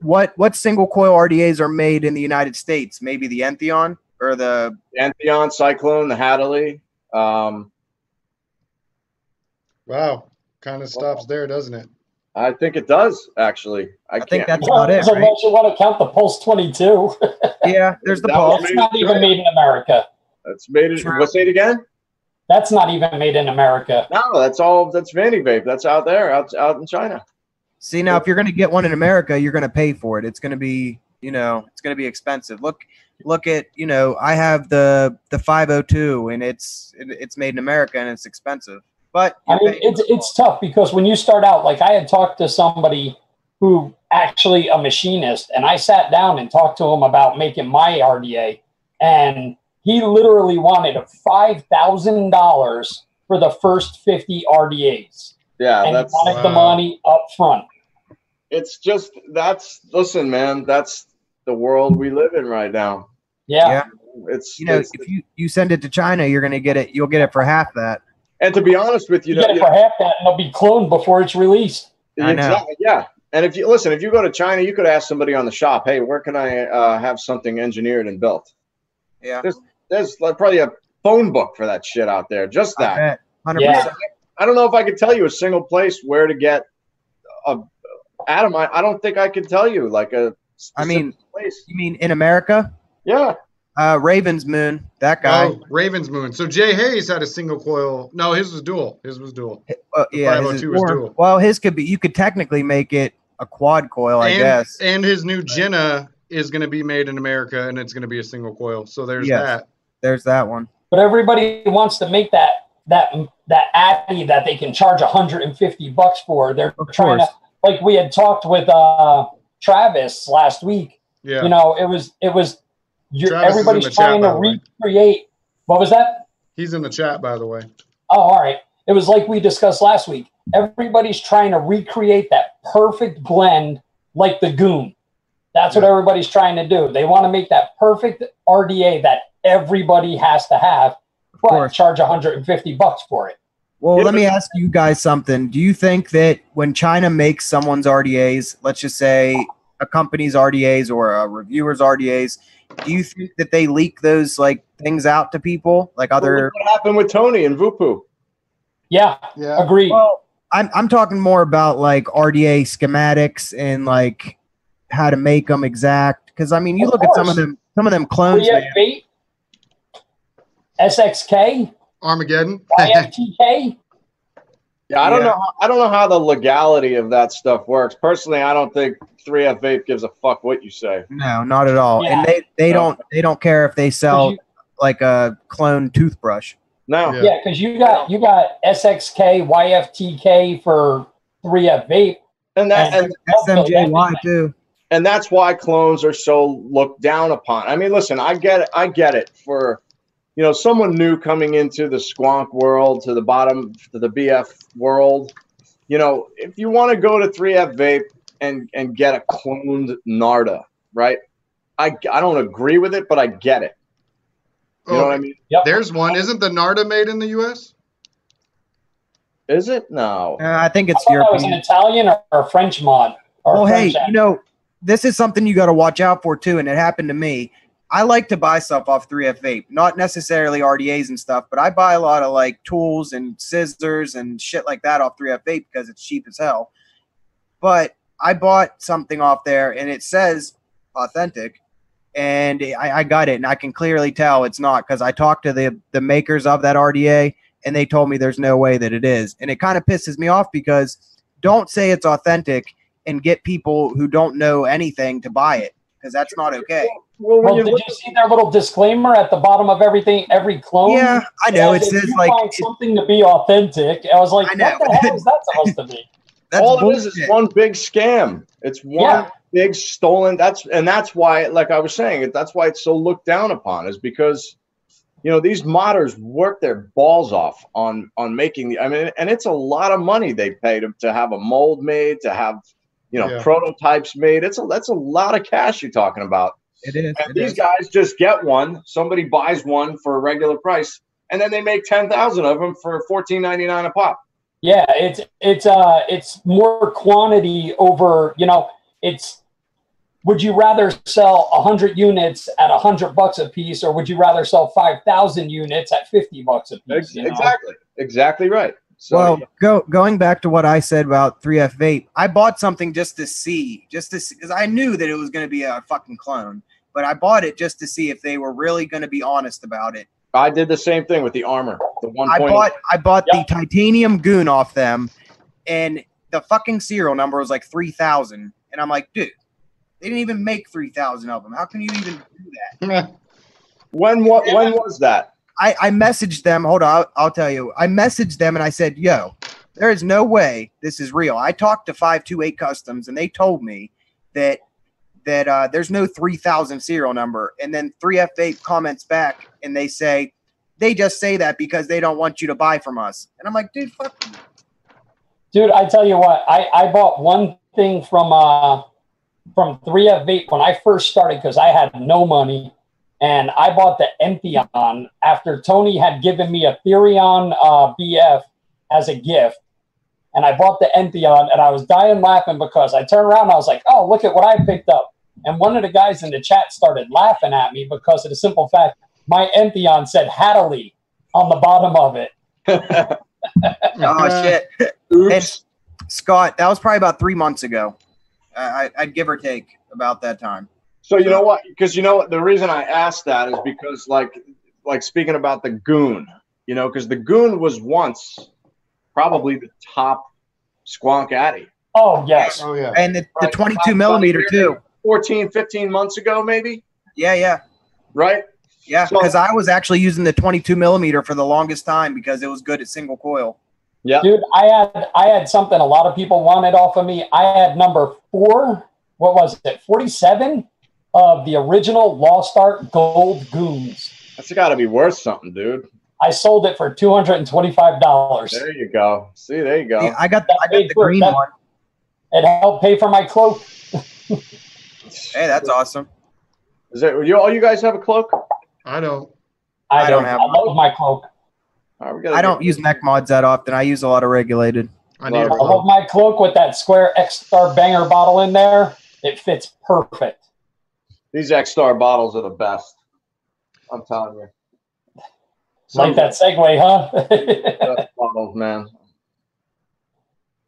What single coil RDAs are made in the United States? Maybe the Entheon or the Entheon, Cyclone, the Hadley. Wow, kind of stops there, doesn't it? I think it does, actually. I think that's about it, right? Unless you want to count the Pulse 22. Yeah, there's the Pulse. It's not even made in America. That's made in, let's say it again? That's not even made in America. No, that's Vandy Vape. That's out there, out in China. See, now if you're going to get one in America, you're going to pay for it. It's going to be, it's going to be expensive. Look at, I have the 502 and it's made in America and it's expensive. But I mean, it's tough because when you start out, like I had talked to somebody who actually a machinist, and I sat down and talked to him about making my RDA, and he literally wanted $5,000 for the first 50 RDAs. Yeah, and he wanted the money up front. It's just listen, man. That's the world we live in right now. Yeah. It's if you send it to China, you're gonna get it. You'll get it for half that. And to be honest with you, get it for half that, and it'll be cloned before it's released. Exactly. Yeah. And if you go to China, you could ask somebody on the shop, "Hey, where can I have something engineered and built?" Yeah. There's probably a phone book for that shit out there. Just that. 100%. Yeah. I don't know if I could tell you a single place where to get Adam. I don't think I could tell you like a specific place. You mean in America? Yeah. Raven's Moon, that guy. Oh, Raven's Moon. So Jay Hayes had a single coil. No, his was dual. Yeah, 502 was dual. Well, his could be. You could technically make it a quad coil, I guess. And his new Jenna is going to be made in America, and it's going to be a single coil. So there's that. There's that one. But everybody wants to make that Addy that they can charge $150 for. They're trying to, like we had talked with Travis last week. Yeah. It was. Everybody's trying to recreate. What was that? He's in the chat, by the way. Oh, all right. It was like we discussed last week. Everybody's trying to recreate that perfect blend like the Goon. That's what everybody's trying to do. They want to make that perfect RDA that everybody has to have, but charge $150 for it. Well, let me ask you guys something. Do you think that when China makes someone's RDAs, let's just say a company's RDAs or a reviewer's RDAs, do you think that they leak those like things out to people like other? What happened with Tony and Vupu? Yeah. Agreed. Well, I'm talking more about like RDA schematics and like how to make them exact. Because I mean, you look at some of them clones. Vape, SXK, Armageddon, YFTK. Yeah, I don't know how the legality of that stuff works. Personally, I don't think 3F Vape gives a fuck what you say. No, not at all. Yeah. And they don't care if they sell like a clone toothbrush. No. Yeah, because you got SXK, YFTK for 3F Vape. And SMJY too. And that's why clones are so looked down upon. I mean, listen, I get it for you know, someone new coming into the squonk world, to the BF world, you know, if you want to go to 3F Vape and get a cloned Narda, right? I don't agree with it, but I get it. You know what I mean? Yep. There's one. Isn't the Narda made in the U.S.? Is it? No. I think it's That European. was an Italian or a French mod. Well, hey, you know, this is something you got to watch out for too, and it happened to me. I like to buy stuff off 3F Vape, not necessarily RDAs and stuff, but I buy a lot of like tools and scissors and shit like that off 3F Vape because it's cheap as hell. But I bought something off there, and it says authentic, and I got it, and I can clearly tell it's not because I talked to the makers of that RDA, and they told me there's no way that it is. And it kind of pisses me off because don't say it's authentic and get people who don't know anything to buy it, because that's not okay. Well, did you see their little disclaimer at the bottom of everything, every clone? Yeah, I know. It says like something to be authentic. I was like, what the hell is that supposed to be? All it is one big scam. It's one big stolen. That's why, like I was saying, that's why it's so looked down upon, is because, you know, these modders work their balls off on making and it's a lot of money they pay to have a mold made, to have, you know, prototypes made. That's a lot of cash you're talking about. It is. And these guys just get one. Somebody buys one for a regular price, and then they make 10,000 of them for $14.99 a pop. Yeah, it's more quantity over. You know, it's. Would you rather sell 100 units at $100 a piece, or would you rather sell 5,000 units at $50 a piece? Exactly right. So, well, going back to what I said about 3F Vape, I bought something just to see, because I knew that it was going to be a fucking clone, but I bought it just to see if they were really going to be honest about it. I did the same thing with the armor. I bought the titanium goon off them, and the fucking serial number was like 3,000, and I'm like, dude, they didn't even make 3,000 of them. How can you even do that? When was that? I messaged them. Hold on, I'll tell you. I messaged them and I said, yo, there is no way this is real. I talked to 528 Customs and they told me that there's no 3,000 serial number. And then 3F Vape comments back and they say, they just say that because they don't want you to buy from us. And I'm like, dude, fuck you. Dude, I tell you what, I bought one thing from 3F Vape when I first started because I had no money. And I bought the Empyon after Tony had given me a Therion BF as a gift. And I bought the Empyon, and I was dying laughing because I turned around and I was like, oh, look at what I picked up. And one of the guys in the chat started laughing at me because of the simple fact my Empyon said Hadley on the bottom of it. Oh, shit. Oops. Scott, that was probably about 3 months ago. I'd give or take about that time. So you know what? Because you know what? The reason I asked that is because, like speaking about the Goon, you know, because the Goon was once probably the top squonk Addy. Oh, yes. Oh, yeah. And the 22 millimeter, too. 14, 15 months ago, maybe? Yeah. Right? Yeah, because I was actually using the 22 millimeter for the longest time because it was good at single coil. Yeah. Dude, I had something a lot of people wanted off of me. I had number 4, what was it, 47? Of the original Lost Art Gold Goons. That's got to be worth something, dude. I sold it for $225. There you go. See, there you go. Yeah, I got the green one. It helped pay for my cloak. Hey, that's awesome. Is it all you guys have a cloak? I don't. I don't have I love my cloak. Right, I don't use neck mods that often. I use a lot of regulated. I need a love my cloak with that square X-Star banger bottle in there. It fits perfect. These X-Star bottles are the best. I'm telling you. Like that segue, huh? Best bottles, man.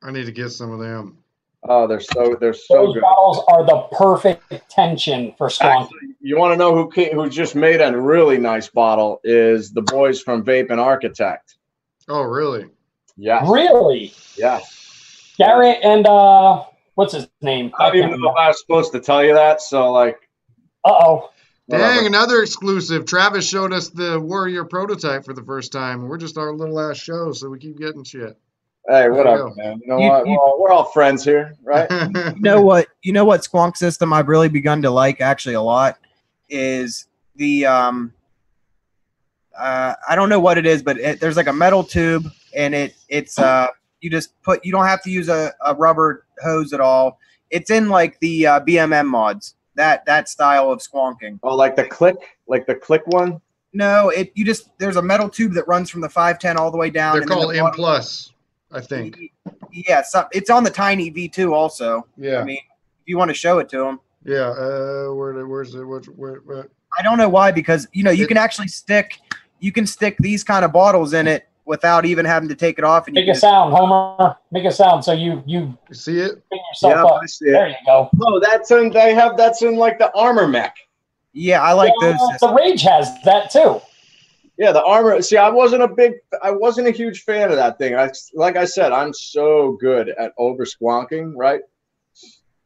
I need to get some of them. Oh, they're so Those good. bottles are the perfect tension for squonk. You want to know who just made a really nice bottle is the boys from Vape and Architect. Oh, really? Yes. Really? Yes. Garrett and what's his name? I don't even know if I was supposed to tell you that. So like. Uh-oh. Dang, another exclusive. Travis showed us the Warrior prototype for the first time. We're just our little ass show, so we keep getting shit. Hey, whatever, man. You know what? We're all friends here, right? You know what squonk system I've really begun to like actually a lot is the I don't know what it is, but there's like a metal tube, and it's you don't have to use a rubber hose at all. It's in like the BMM mods, that style of squonking. Oh, like the click one? No, there's a metal tube that runs from the 510 all the way down. They're called M Plus, I think. Yeah, it's on the Tiny V2 also. Yeah. I mean, if you want to show it to them. Yeah. Where's it? Where? I don't know why, because you can actually stick these kind of bottles in it without even having to take it off. And make a sound, Homer. Make a sound so you see it. Pick yourself up. I see it. There you go. Oh, that's in like the armor mech. Yeah, I like those. The Rage has that too. Yeah, the armor. See, I wasn't a huge fan of that thing. Like I said, I'm so good at over squonking, right?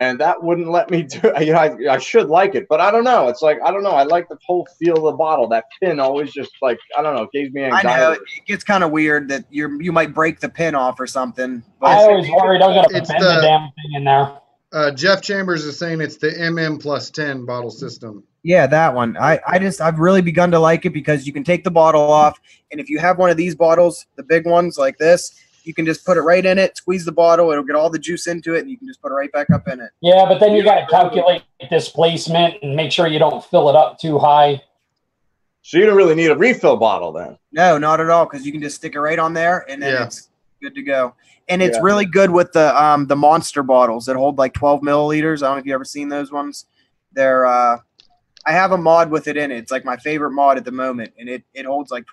And that wouldn't let me do it. I should like it, but I don't know. It's like, I don't know. I like the whole feel of the bottle. That pin always just like, I don't know, gives me anxiety. I know. It gets kind of weird that you might break the pin off or something. But I always worried I'm going to bend the damn thing in there. Jeff Chambers is saying it's the MM plus 10 bottle system. Yeah, that one. I've really begun to like it because you can take the bottle off, and if you have one of these bottles, the big ones like this, you can just put it right in it, squeeze the bottle, it'll get all the juice into it, and you can just put it right back up in it. Yeah, but then you got to calculate displacement and make sure you don't fill it up too high. So you don't really need a refill bottle then? No, not at all, because you can just stick it right on there, and then it's good to go. And it's really good with the monster bottles that hold like 12 milliliters. I don't know if you've ever seen those ones. They're I have a mod with it in it. It's like my favorite mod at the moment, and it holds like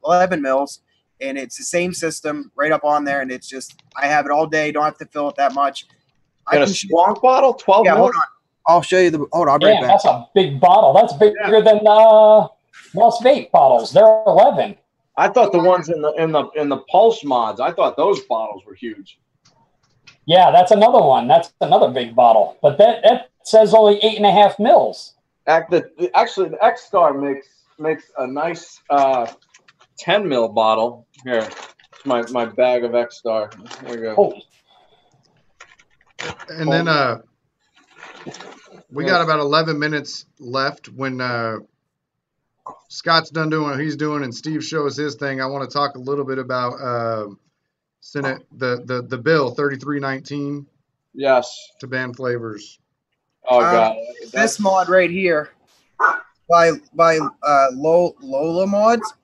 11 mils. And it's the same system right up on there, and it's just I have it all day. Don't have to fill it that much. Got a squonk bottle, 12 mil? Hold on. I'll show you the. Hold on, I'll bring it back. That's a big bottle. That's bigger than most vape bottles. They're 11. I thought the ones in the Pulse mods. I thought those bottles were huge. Yeah, that's another one. That's another big bottle. But that says only 8.5 mils. Actually, the X-Star makes a nice 10 mil bottle. Here, it's my bag of X-Star. There we go. Oh. And then we got about 11 minutes left when Scott's done doing what he's doing and Steve shows his thing. I want to talk a little bit about Senate the bill 3319. Yes. To ban flavors. Oh god. This mod right here by Lola Mods.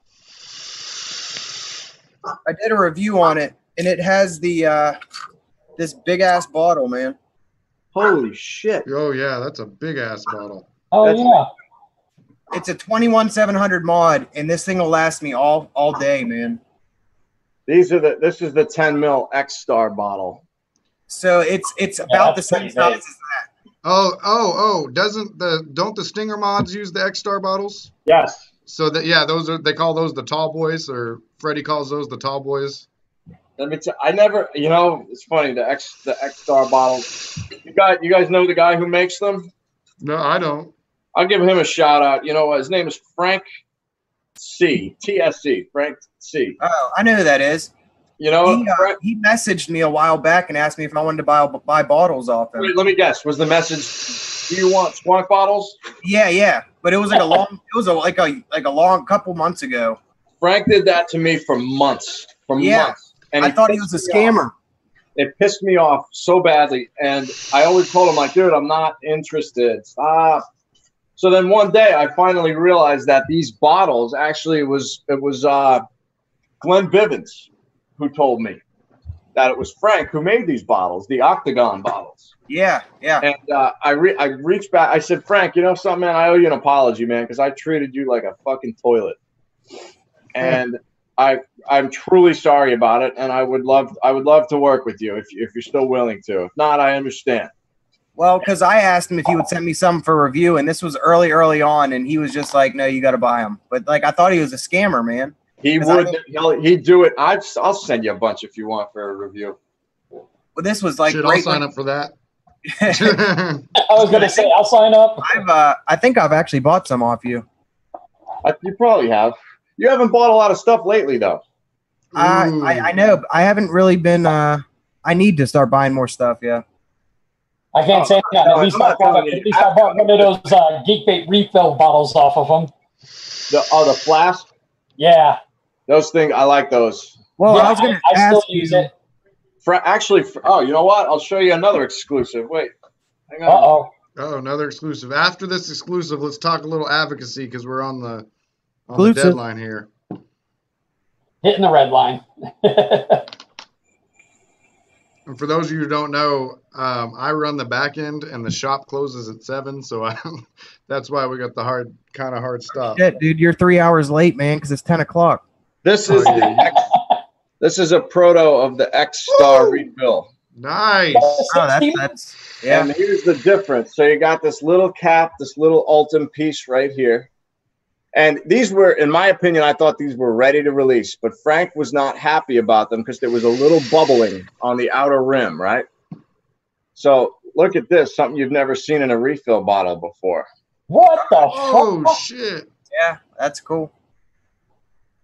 I did a review on it, and it has the this big ass bottle, man. Holy shit! Oh yeah, that's a big ass bottle. Oh yeah. It's a 21700 mod, and this thing will last me all day, man. This is the 10 mil X-Star bottle. So it's about the same size as that. Oh! Don't the Stinger mods use the X-Star bottles? Yes. So they call those the tall boys, or Freddie calls those the tall boys. Let me tell. I never. It's funny. The X-Star bottles. You guys know the guy who makes them? No, I don't. I'll give him a shout out. His name is Frank C. TSC. Frank C. Oh, I know who that is. He messaged me a while back and asked me if I wanted to buy bottles off him. Wait, let me guess. Was the message? Do you want squonk bottles? Yeah. But it was like a long couple months ago. Frank did that to me for months. Months. And I thought he was a scammer. It pissed me off so badly, and I always told him, like, dude, I'm not interested. Stop. So then one day I finally realized that these bottles actually it was Glenn Bivens who told me that it was Frank who made these bottles, the Octagon bottles. Yeah. And I reached back. I said, Frank, you know something, man? I owe you an apology, man, because I treated you like a fucking toilet. And I'm truly sorry about it, and I would love to work with you if you're still willing to. If not, I understand. Well, because I asked him if he would send me some for review, and this was early on, and he was just like, "No, you got to buy them." But like, I thought he was a scammer, man. He would. He'd do it. I'll send you a bunch if you want for a review. Well, this was like. I'll sign up for that. I was gonna say I'll sign up. I think I've actually bought some off you. You probably have. You haven't bought a lot of stuff lately, though. I know. I haven't really been. I need to start buying more stuff. Yeah. I can't say that. At least I bought one of those Geek Vape refill bottles off of them. The flask? Yeah. Those things, I like those. Well, Yeah, I was going to I ask still use it. Actually, oh, you know what? I'll show you another exclusive. Wait, hang on. Uh-oh. Oh, another exclusive. After this exclusive, let's talk a little advocacy because we're on the deadline here. Hitting the red line. And for those of you who don't know, I run the back end, and the shop closes at 7, so that's why we got the kind of hard stop. Shit, dude, you're 3 hours late, man, because it's 10 o'clock. This is this is a proto of the X Star refill. Nice. Oh, that's yeah. And here's the difference. So you got this little cap, this little Ultim piece right here. And these were, in my opinion, I thought these were ready to release, but Frank was not happy about them because there was a little bubbling on the outer rim, right? So look at this, something you've never seen in a refill bottle before. What the fuck? Oh, shit. Yeah, that's cool.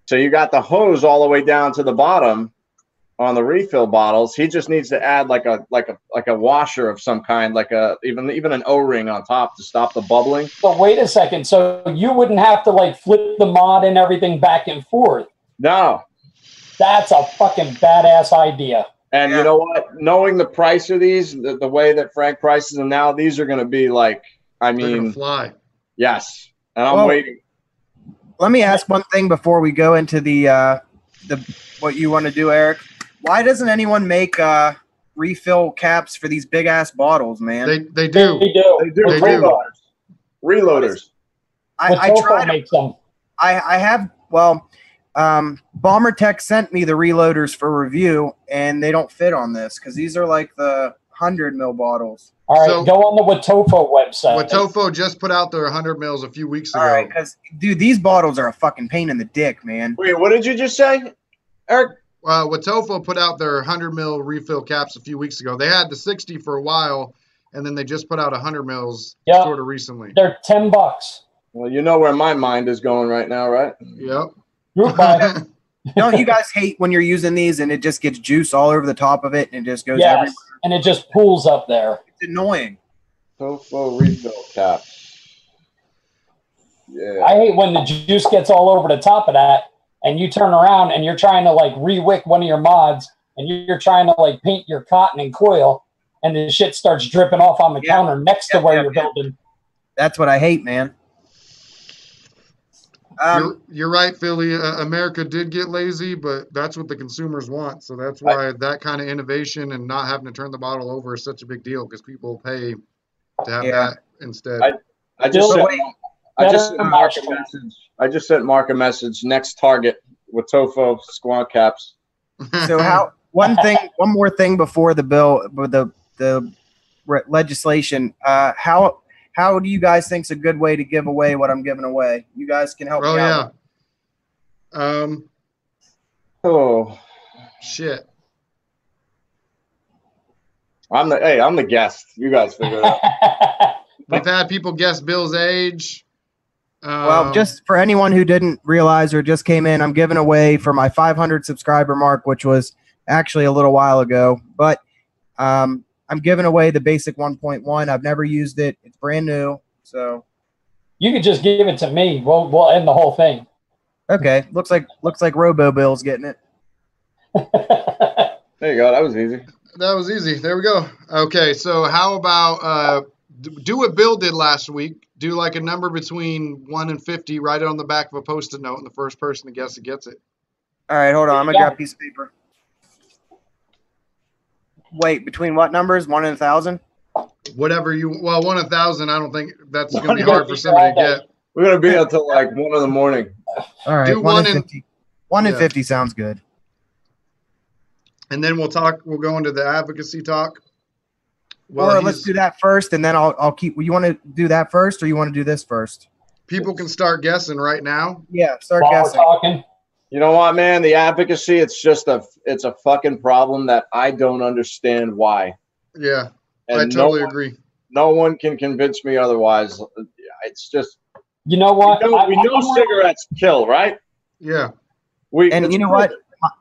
So you got the hose all the way down to the bottom on the refill bottles. He just needs to add like a washer of some kind, like even an O-ring on top to stop the bubbling. But wait a second. So you wouldn't have to like flip the mod and everything back and forth. No. That's a fucking badass idea. And you know what? Knowing the price of these, the way that Frank prices them now, these are going to be like, I mean, they're gonna fly. Yes. And I'm waiting. Let me ask one thing before we go into the what you want to do, Eric. Why doesn't anyone make refill caps for these big ass bottles, man? They do. They do. They do. They Reloaders. I tried to make some. I have. Well, Bomber Tech sent me the reloaders for review, and they don't fit on this because these are like the 100 ml bottles. All right, go on the Watofo website. Watofo just put out their 100 mils a few weeks ago. All right, because dude, these bottles are a fucking pain in the dick, man. Wait, what did you just say, Eric? Watofo put out their 100 mil refill caps a few weeks ago. They had the 60 for a while, and then they just put out 100 mils sort of recently. They're $10. Well, you know where my mind is going right now, right? Yep. Don't you guys hate when you're using these and it just gets juice all over the top of it and it just goes everywhere? And it just pools up there. It's annoying. Watofo refill caps. Yeah. I hate when the juice gets all over the top of that and you turn around and you're trying to like re-wick one of your mods and you're trying to like paint your cotton and coil and the shit starts dripping off on the counter next to where you're building. That's what I hate, man. You're right, Philly. America did get lazy, but that's what the consumers want. So that's why that kind of innovation and not having to turn the bottle over is such a big deal because people pay to have that instead. I just sent Mark a message. Next target with Watofo squad caps. So one more thing before the bill, with the legislation. How do you guys think is a good way to give away what I'm giving away? You guys can help me out. Oh shit! I'm the guest. You guys figure it out. We've had people guess Bill's age. Well, just for anyone who didn't realize or just came in, I'm giving away for my 500 subscriber mark, which was actually a little while ago. But I'm giving away the basic 1.1. I've never used it. It's brand new. So you could just give it to me. We'll end the whole thing. Okay. Looks like Robo Bill's getting it. There you go. That was easy. That was easy. There we go. Okay, so how about do what Bill did last week. Do like a number between 1 and 50. Write it on the back of a Post-it note, and the first person to guess it gets it. All right, hold on. I'm gonna grab a piece of paper. Wait, between what numbers? 1 and 1,000? Whatever you. Well, 1 and 1,000. I don't think that's gonna be hard for somebody to get. We're gonna be until like 1 in the morning. All right, do 1 and 50. 1 and 50 sounds good. And then we'll go into the advocacy talk. Well, or let's do that first, and then I'll keep. You want to do that first, or you want to do this first? People can start guessing right now. Yeah, start guessing. We're talking. You know what, man? The advocacy, it's a fucking problem that I don't understand why. Yeah, and I totally agree. No one can convince me otherwise. It's just. You know what? We know cigarettes kill, right? Yeah. You know what?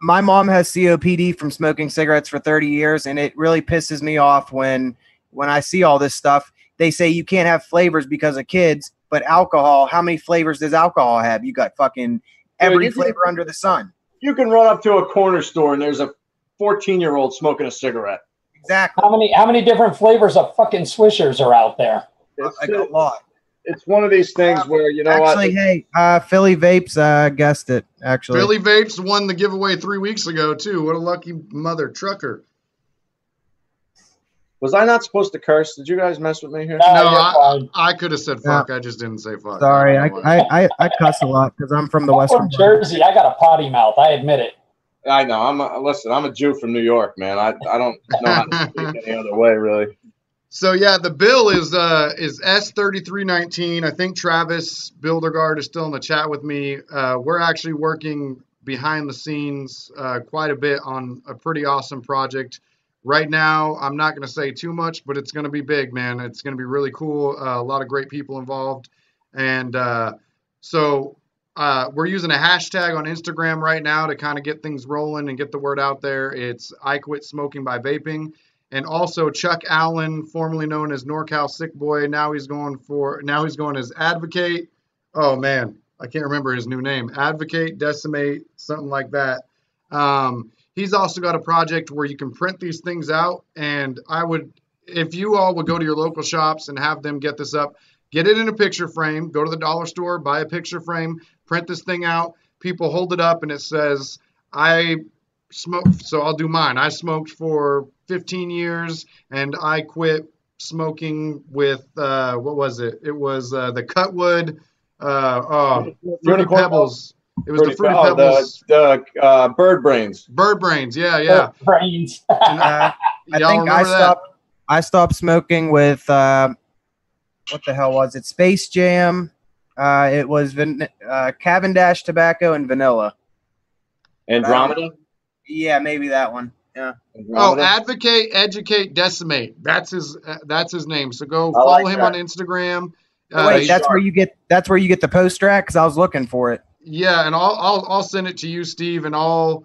My mom has COPD from smoking cigarettes for 30 years, and it really pisses me off when I see all this stuff. They say you can't have flavors because of kids, but alcohol, how many flavors does alcohol have? You got fucking every flavor under the sun. You can run up to a corner store and there's a 14-year-old smoking a cigarette. Exactly. How many different flavors of fucking Swishers are out there? It's a lot. It's one of these things where, you know actually, hey, Philly Vapes guessed it, actually. Philly Vapes won the giveaway 3 weeks ago, too. What a lucky mother trucker. Was I not supposed to curse? Did you guys mess with me here? No, I could have said fuck. I just didn't say fuck. Sorry, I cuss a lot because I'm from the Western Jersey. I got a potty mouth. I admit it. I know. I'm a Jew from New York, man. I don't know how to speak any other way, really. So yeah, the bill is S3319. I think Travis Bildergaard is still in the chat with me. We're actually working behind the scenes quite a bit on a pretty awesome project. Right now, I'm not going to say too much, but it's going to be big, man. It's going to be really cool. A lot of great people involved. And so we're using a hashtag on Instagram right now to kind of get things rolling and get the word out there. It's I Quit Smoking by Vaping. And also Chuck Allen, formerly known as NorCal Sick Boy. Now he's going as Advocate. Oh, man, I can't remember his new name. Advocate, Decimate, something like that. He's also got a project where you can print these things out, and if you all would go to your local shops and have them get this up, get it in a picture frame, go to the dollar store, buy a picture frame, print this thing out, people hold it up, and it says, I smoked, so I'll do mine. I smoked for 15 years, and I quit smoking with, what was it? It was the Cutwood, Fruity Pebbles. It was the Fruity Pebbles. The Bird Brains. Bird Brains, yeah. Bird Brains. I think I stopped smoking with, what the hell was it? Space Jam. It was Cavendish tobacco and vanilla. Andromeda? Yeah, maybe that one. Yeah. Oh, Advocate, Educate, Decimate. That's his name. So go follow him on Instagram. Wait, that's where you get the poster at, because I was looking for it. Yeah, and I'll send it to you, Steve, and I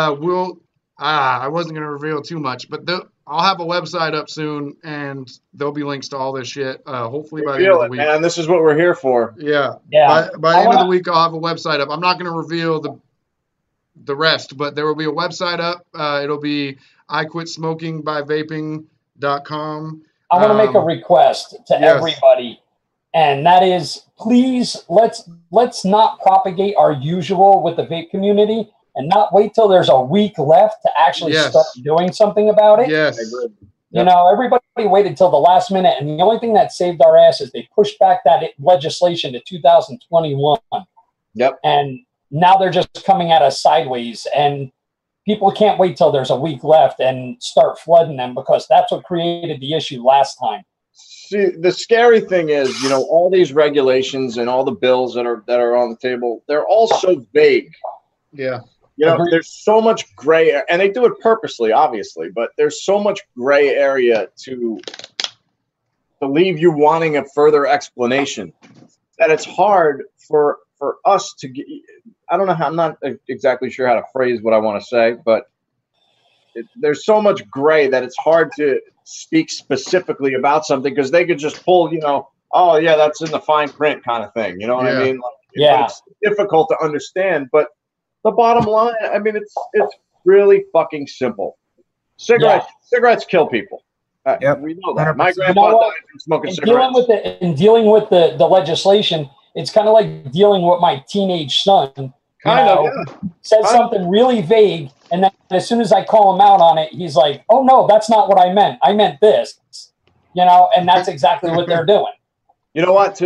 wasn't gonna reveal too much, but I'll have a website up soon, and there'll be links to all this shit. Hopefully by the end of the week. Man, this is what we're here for. Yeah. By the end of the week, I'll have a website up. I'm not gonna reveal the rest, but there will be a website up. It'll be iQuitSmokingByVaping.com. I want to make a request to everybody. And that is, please, let's not propagate our usual with the vape community and not wait till there's a week left to actually start doing something about it. Yes. You know, everybody waited till the last minute, and the only thing that saved our ass is they pushed back that legislation to 2021. Yep. And now they're just coming at us sideways, and people can't wait till there's a week left and start flooding them, because that's what created the issue last time. See, the scary thing is, you know, all these regulations and all the bills that are on the table, they're all so vague. Yeah. You know, there's so much gray area, and they do it purposely, obviously, but there's so much gray area to leave you wanting a further explanation that it's hard for us to get. I don't know how, I'm not exactly sure how to phrase what I want to say, but there's so much gray that it's hard to speak specifically about something, because they could just pull, you know, oh yeah, that's in the fine print kind of thing. You know what I mean? Like, it's difficult to understand, but the bottom line, I mean, it's really fucking simple. Cigarettes kill people. We know that. My grandpa died from smoking cigarettes. In dealing with the legislation, it's kind of like dealing with my teenage son. Said something really vague, and then as soon as I call him out on it, he's like, "Oh no, that's not what I meant. I meant this." You know, and that's exactly what they're doing. You know what?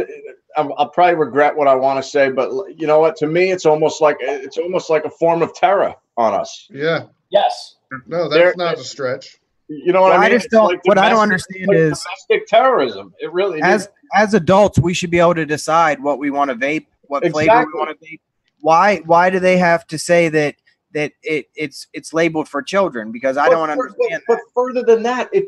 I'll probably regret what I want to say, but you know what? To me, it's almost like a form of terror on us. Yeah. Yes. No, that's not a stretch. You know what I mean? I just don't. What I don't understand is domestic terrorism. It really as adults, we should be able to decide what we want to vape, what flavor we want to vape. Why do they have to say that it's labeled for children? Because I don't understand. But further than that, it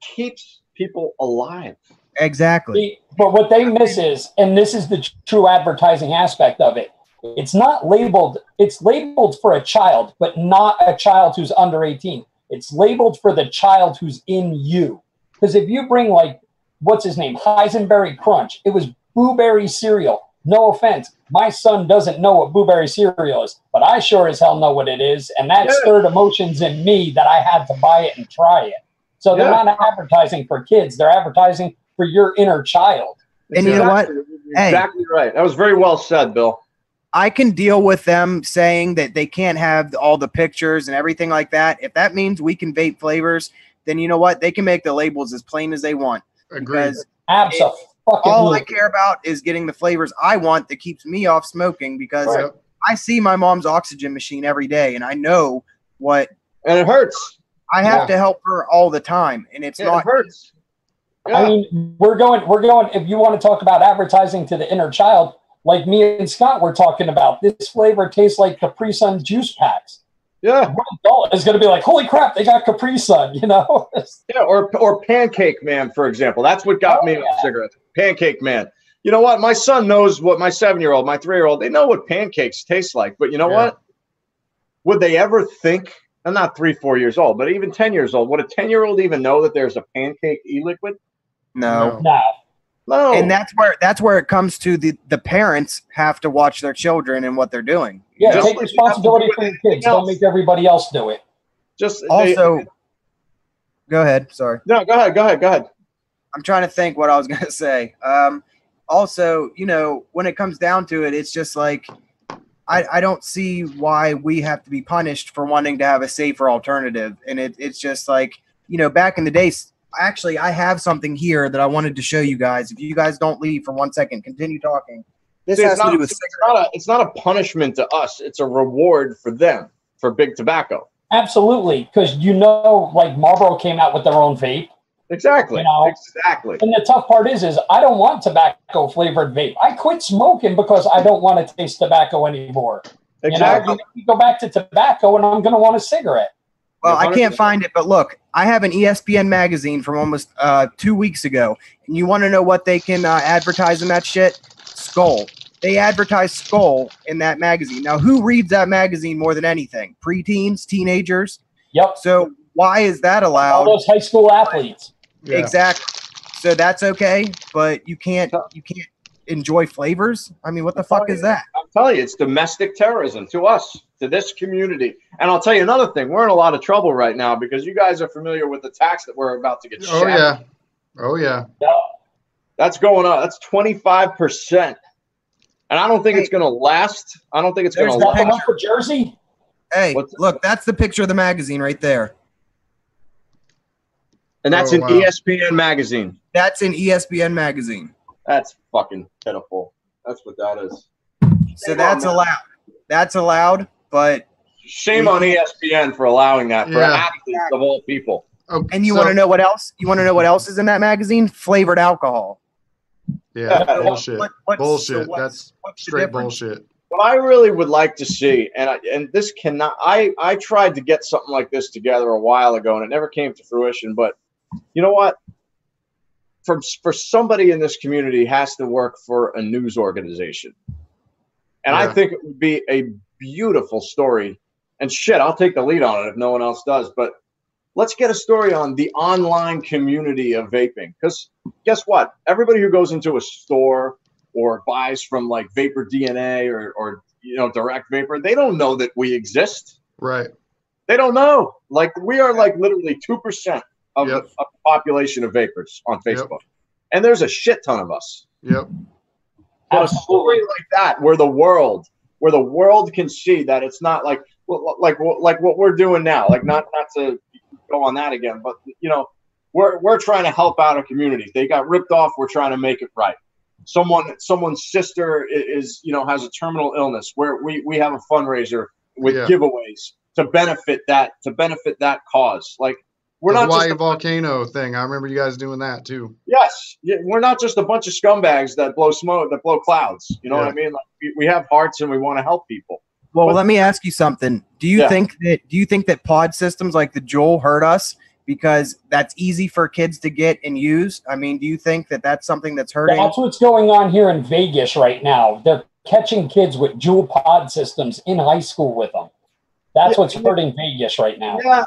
keeps people alive. Exactly. But what they miss is, and this is the true advertising aspect of it, it's not labeled. It's labeled for a child, but not a child who's under 18. It's labeled for the child who's in you. Because if you bring, like, what's his name, Heisenberry Crunch, it was blueberry cereal. no offense, my son doesn't know what blueberry cereal is, but I sure as hell know what it is. And that stirred emotions in me that I had to buy it and try it. So they're not advertising for kids. They're advertising for your inner child. And you know what? Exactly right. That was very well said, Bill. I can deal with them saying that they can't have all the pictures and everything like that. If that means we can vape flavors, then you know what? They can make the labels as plain as they want. Agreed. Absolutely. All I care about is getting the flavors I want that keeps me off smoking, because I see my mom's oxygen machine every day and I know what. And it hurts. I have to help her all the time, and it's not. It hurts. Yeah. I mean, we're going, if you want to talk about advertising to the inner child, like me and Scott were talking about, this flavor tastes like Capri Sun juice packs. Yeah. One adult is going to be like, holy crap, they got Capri Sun, you know? Yeah, or Pancake Man, for example. That's what got me on cigarettes. Pancake Man. You know what? My son knows what my 7-year-old, my 3-year-old, they know what pancakes taste like. But you know what? Would they ever think, I'm not 3, 4 years old, but even 10 years old, would a 10-year-old even know that there's a pancake e-liquid? No. And that's where it comes to the parents have to watch their children and what they're doing. Yeah, take responsibility for your kids. Don't make everybody else do it. Just also, go ahead. Sorry. No, go ahead. I'm trying to think what I was going to say. Also, you know, when it comes down to it, it's just like I don't see why we have to be punished for wanting to have a safer alternative. And it's just like, you know, back in the days. Actually, I have something here that I wanted to show you guys. If you guys don't leave for 1 second, continue talking. This has to do with cigarettes. It's not a punishment to us. It's a reward for them, for big tobacco. Absolutely, because you know, like Marlboro came out with their own vape. Exactly. You know? Exactly. And the tough part is I don't want tobacco flavored vape. I quit smoking because I don't want to taste tobacco anymore. Exactly. You know, you go back to tobacco, and I'm going to want a cigarette. Well, I can't find it, but look, I have an ESPN magazine from almost 2 weeks ago. And you want to know what they can advertise in that shit? Skull. They advertise Skull in that magazine. Now, who reads that magazine more than anything? Preteens, teenagers? Yep. So why is that allowed? All those high school athletes. Yeah. Exactly. So that's okay, but you can't enjoy flavors? I mean, what the fuck is that? I'm telling you, it's domestic terrorism to us, to this community. And I'll tell you another thing. We're in a lot of trouble right now because you guys are familiar with the tax that we're about to get shafted. Oh, yeah. That's going up. That's 25%. And I don't think it's going to last. I don't think it's going to last. That's for Jersey? Hey, look, that's the picture of the magazine right there. And that's an ESPN magazine. That's an ESPN magazine. That's fucking pitiful. That's what that is. So that's allowed. That's allowed, but shame on ESPN for allowing that for athletes of all people. Okay, and you want to know what else? You want to know what else is in that magazine? Flavored alcohol. Yeah, bullshit. Bullshit. That's straight bullshit. What I really would like to see, and this cannot, I tried to get something like this together a while ago, and it never came to fruition. But you know what? For somebody in this community has to work for a news organization. And I think it would be a beautiful story. And shit, I'll take the lead on it if no one else does. But let's get a story on the online community of vaping. Because guess what? Everybody who goes into a store or buys from like Vapor DNA or you know, Direct Vapor, they don't know that we exist. Right. They don't know. Like we are like literally 2% of the population of vapors on Facebook. And there's a shit ton of us. Yep. But a story like that where the world can see that it's not like what we're doing now, like not to go on that again, but you know, we're trying to help out a community. They got ripped off. We're trying to make it right. Someone's sister is, you know, has a terminal illness where we have a fundraiser with giveaways to benefit that cause. Like we're not Hawaii volcano thing. I remember you guys doing that too. Yes. We're not just a bunch of scumbags that blow smoke, that blow clouds. You know what I mean? Like we have hearts and we want to help people. Well, let me ask you something. Do you think that pod systems like the Juul hurt us because that's easy for kids to get and use? I mean, do you think that that's something that's hurting? That's what's going on here in Vegas right now. They're catching kids with Juul pod systems in high school with them. That's what's hurting Vegas right now. Yeah,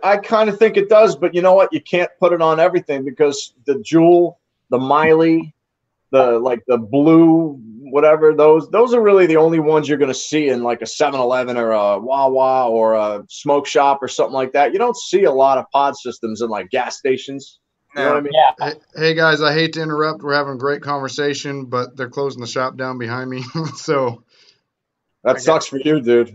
I kind of think it does, but you know what? You can't put it on everything because the Juul, the Miley, the blue whatever, those are really the only ones you're going to see in like a 7-Eleven or a Wawa or a smoke shop or something like that. You don't see a lot of pod systems in like gas stations. You know what I mean? Yeah. Hey guys, I hate to interrupt. We're having a great conversation, but they're closing the shop down behind me. So that sucks for you, dude.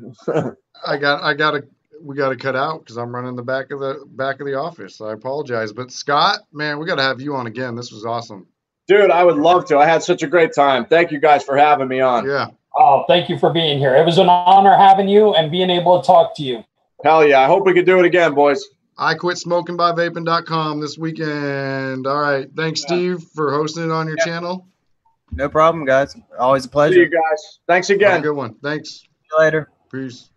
we gotta cut out because I'm running the back of the office. I apologize, but Scott, man, we gotta have you on again. This was awesome. Dude, I would love to. I had such a great time. Thank you guys for having me on. Yeah. Oh, thank you for being here. It was an honor having you and being able to talk to you. Hell yeah. I hope we could do it again, boys. I quit smokingbyvaping.com this weekend. All right. Thanks, Steve, for hosting it on your channel. No problem, guys. Always a pleasure. See you guys. Thanks again. Have a good one. Thanks. See you later. Peace.